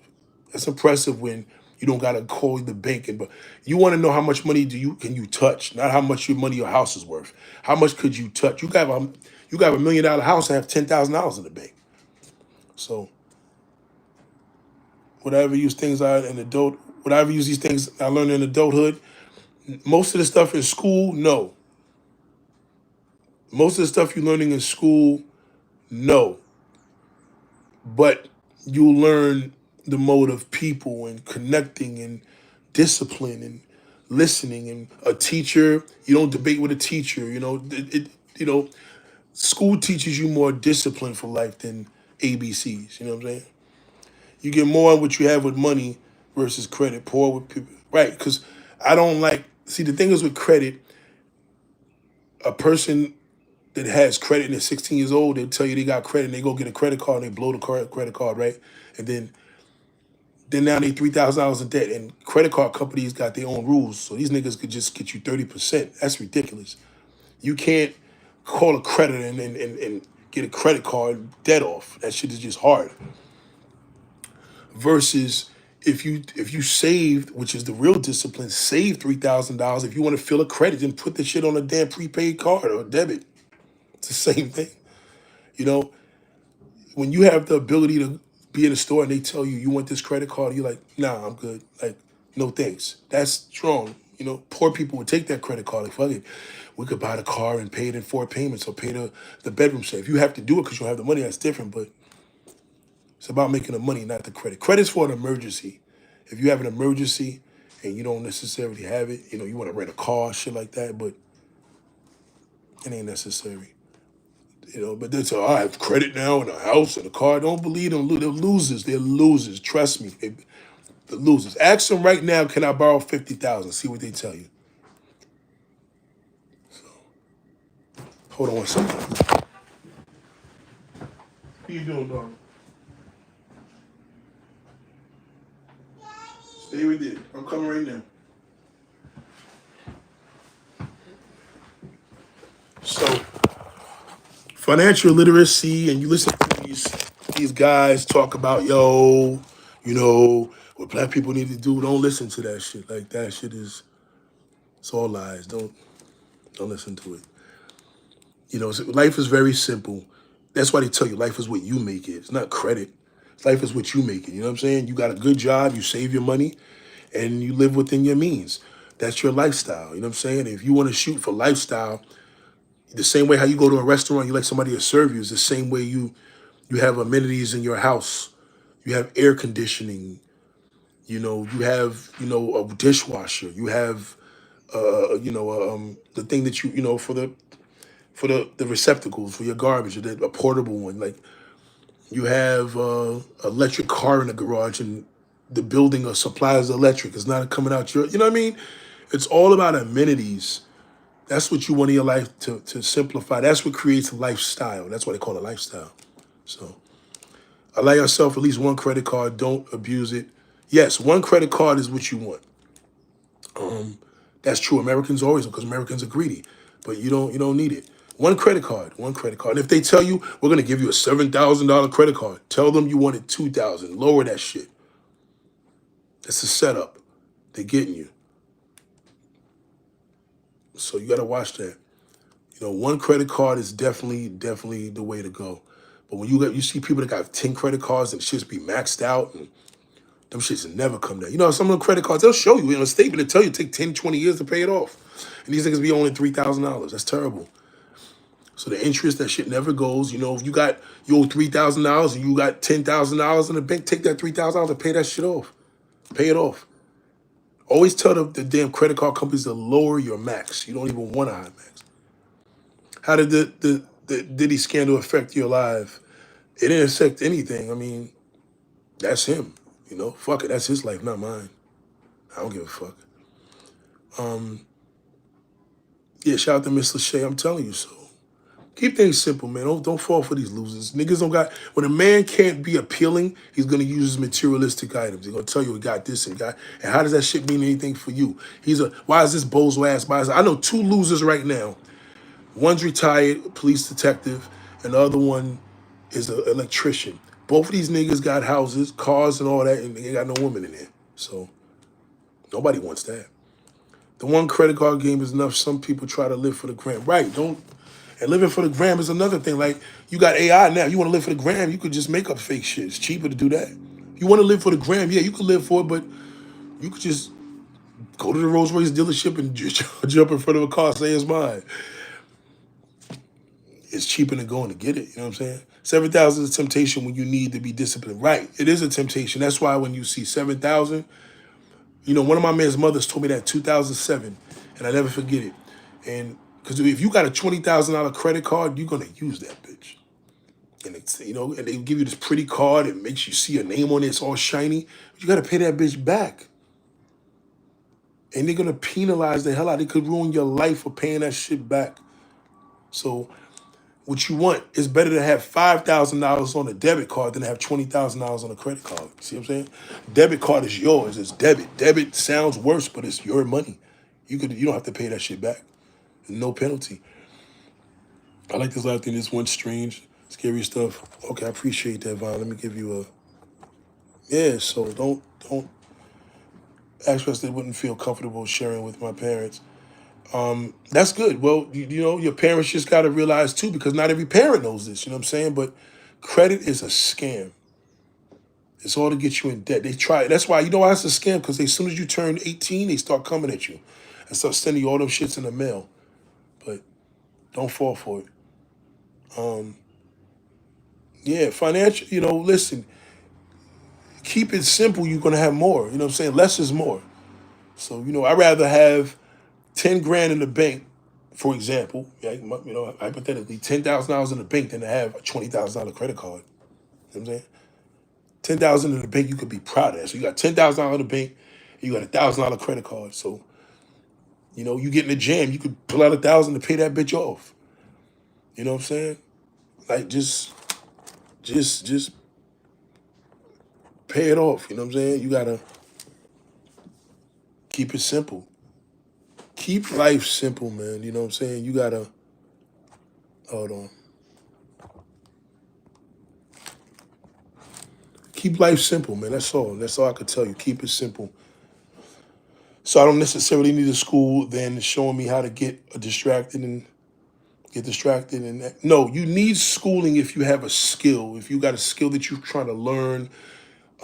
That's impressive when you don't gotta call the bank but you want to know how much money can you touch, not how much your house is worth. How much could you touch? You got a $1 million house and have $10,000 in the bank. So whatever use these things I learned in adulthood. Most of the stuff in school, no. Most of the stuff you're learning in school, no. But you'll learn the mode of people and connecting and discipline and listening and a teacher. You don't debate with a teacher. School teaches you more discipline for life than ABCs. You know what I'm saying? You get more on what you have with money versus credit. Poor with people, right? Because I don't like. See, the thing is with credit, a person that has credit and is 16 years old, they'll tell you they got credit and they go get a credit card and they blow the credit card, right? And then now they $3,000 in debt, and credit card companies got their own rules. So these niggas could just get you 30%. That's ridiculous. You can't call a creditor and get a credit card debt off. That shit is just hard. Versus if you saved, which is the real discipline, save $3,000. If you want to fill a credit, then put the shit on a damn prepaid card or debit. It's the same thing. You know, when you have the ability to be in a store and they tell you want this credit card, you're like, nah, I'm good. Like, no thanks. That's strong. Poor people would take that credit card. Like, fuck it. We could buy the car and pay it in 4 payments or pay the bedroom stay. If you have to do it because you don't have the money, that's different. But it's about making the money, not the credit. Credit's for an emergency. If you have an emergency and you don't necessarily have it, you want to rent a car, shit like that, but it ain't necessary. But that's all. I have credit now and a house and a car. Don't believe them. They're losers. They're losers. Trust me. They're losers. Ask them right now, can I borrow 50,000? See what they tell you. Hold on one second. What are you doing, darling? Stay right there. I'm coming right now. So, financial literacy, and you listen to these guys talk about, what black people need to do. Don't listen to that shit. Like, that shit it's all lies. Don't listen to it. Life is very simple. That's why they tell you life is what you make it. It's not credit. Life is what you make it. You know what I'm saying? You got a good job, you save your money, and you live within your means. That's your lifestyle. You know what I'm saying? If you want to shoot for lifestyle, the same way how you go to a restaurant, you like somebody to serve you, is the same way you have amenities in your house. You have air conditioning. You have, a dishwasher. You have, the thing that for the receptacles for your garbage, a portable one. Like, you have electric car in the garage, and the building supplies electric. It's not coming out you know what I mean? It's all about amenities. That's what you want in your life to simplify. That's what creates a lifestyle. That's why they call it lifestyle. So allow yourself at least one credit card. Don't abuse it. Yes, one credit card is what you want. That's true. Americans always, because Americans are greedy, but you don't need it. One credit card, one credit card. And if they tell you we're gonna give you a $7,000 credit card, tell them you want it 2,000. Lower that shit. It's a setup. They're getting you. So you gotta watch that. One credit card is definitely the way to go. But when you see people that got 10 credit cards and shits be maxed out, and them shits never come down. Some of the credit cards, they'll show you in a statement to tell you it take 10, 20 years to pay it off. And these niggas be only $3,000. That's terrible. So the interest, that shit never goes. If you owe $3,000 and you got $10,000 in the bank, take that $3,000 and pay that shit off. Pay it off. Always tell the damn credit card companies to lower your max. You don't even want a high max. How did the Diddy scandal affect your life? It didn't affect anything. I mean, that's him. Fuck it. That's his life, not mine. I don't give a fuck. Yeah, shout out to Miss Lachey. I'm telling you so. Keep things simple, man. Don't fall for these losers. Niggas don't got. When a man can't be appealing, he's gonna use his materialistic items. He's gonna tell you he got this and got. And how does that shit mean anything for you? Why is this bozo ass? I know two losers right now. One's retired, police detective, and the other one is an electrician. Both of these niggas got houses, cars, and all that, and they got no women in there. So nobody wants that. The one credit card game is enough. Some people try to live for the gram. Right, don't. And living for the gram is another thing. Like, you got AI now. You want to live for the gram, you could just make up fake shit. It's cheaper to do that. You want to live for the gram, yeah, you could live for it, but you could just go to the Rolls Royce dealership and jump in front of a car, say it's mine. it's cheaper than going to get it. You know what I'm saying? 7,000 is a temptation when you need to be disciplined. Right. It is a temptation. That's why when you see 7,000, you know, one of my man's mothers told me that in 2007, and I never forget it. And because if you got a $20,000 credit card, you're gonna use that bitch. And it's, you know, and they give you this pretty card. It makes you see a name on it. It's all shiny. But you got to pay that bitch back. And they're gonna penalize the hell out. They could ruin your life for paying that shit back. So what you want is better to have $5,000 on a debit card than to have $20,000 on a credit card. See what I'm saying? Debit card is yours. It's debit. Debit sounds worse, but it's your money. You don't have to pay that shit back. No penalty. I like this last thing. This one strange, scary stuff. Okay, I appreciate that, Vaughn. Let me give you a. Yeah. So don't express they wouldn't feel comfortable sharing with my parents. That's good. Well, you know, your parents just got to realize too, because not every parent knows this. You know what I'm saying? But credit is a scam. It's all to get you in debt. They try. That's why, you know why it's a scam? Because as soon as you turn 18, they start coming at you and start sending you all them shits in the mail. But don't fall for it. Yeah, financial, you know, listen, keep it simple. You're going to have more. You know what I'm saying? Less is more. So, you know, I'd rather have 10 grand in the bank, for example, yeah, you know, hypothetically, $10,000 in the bank than to have a $20,000 credit card. You know what I'm saying? 10,000 in the bank, you could be proud of that. So you got $10,000 in the bank, and you got $1,000 credit card. So, you know, you get in a jam, you could pull out 1,000 to pay that bitch off. You know what I'm saying? Like just pay it off. You know what I'm saying? You gotta keep it simple. Keep life simple, man. You know what I'm saying? You gotta hold on. Keep life simple, man. That's all. That's all I could tell you. Keep it simple. So I don't necessarily need a school then showing me how to get distracted and get distracted. And no, you need schooling if you have a skill. If you got a skill that you're trying to learn.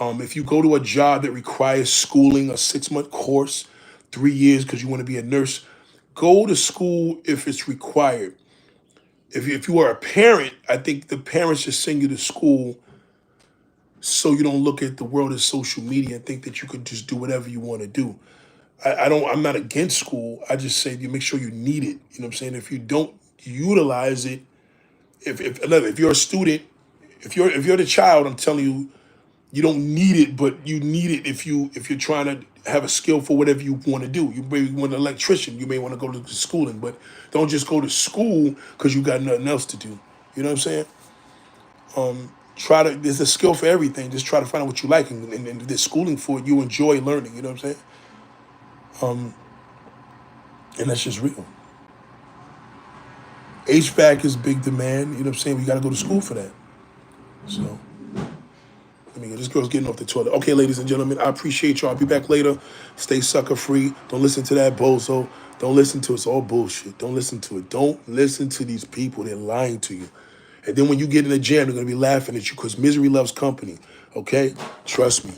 If you go to a job that requires schooling, a 6-month course, 3 years because you want to be a nurse, go to school if it's required. If you are a parent, I think the parents should send you to school so you don't look at the world as social media and think that you could just do whatever you want to do. I'm not against school. I just say you make sure you need it. You know what I'm saying? If you don't utilize it, if you're a student, if you're the child, I'm telling you, you don't need it, but you need it if you're trying to have a skill for whatever you want to do. You may want an electrician. You may want to go to schooling, but don't just go to school because you got nothing else to do. You know what I'm saying? There's a skill for everything. Just try to find out what you like, and if there's schooling for it, you enjoy learning. You know what I'm saying? And that's just real. HVAC is big demand. You know what I'm saying? We got to go to school for that. So. Let me go. This girl's getting off the toilet. Okay, ladies and gentlemen, I appreciate y'all. I'll be back later. Stay sucker free. Don't listen to that bozo. Don't listen to it. It's all bullshit. Don't listen to it. Don't listen to these people. They're lying to you. And then when you get in the jam, they're going to be laughing at you because misery loves company. Okay? Trust me.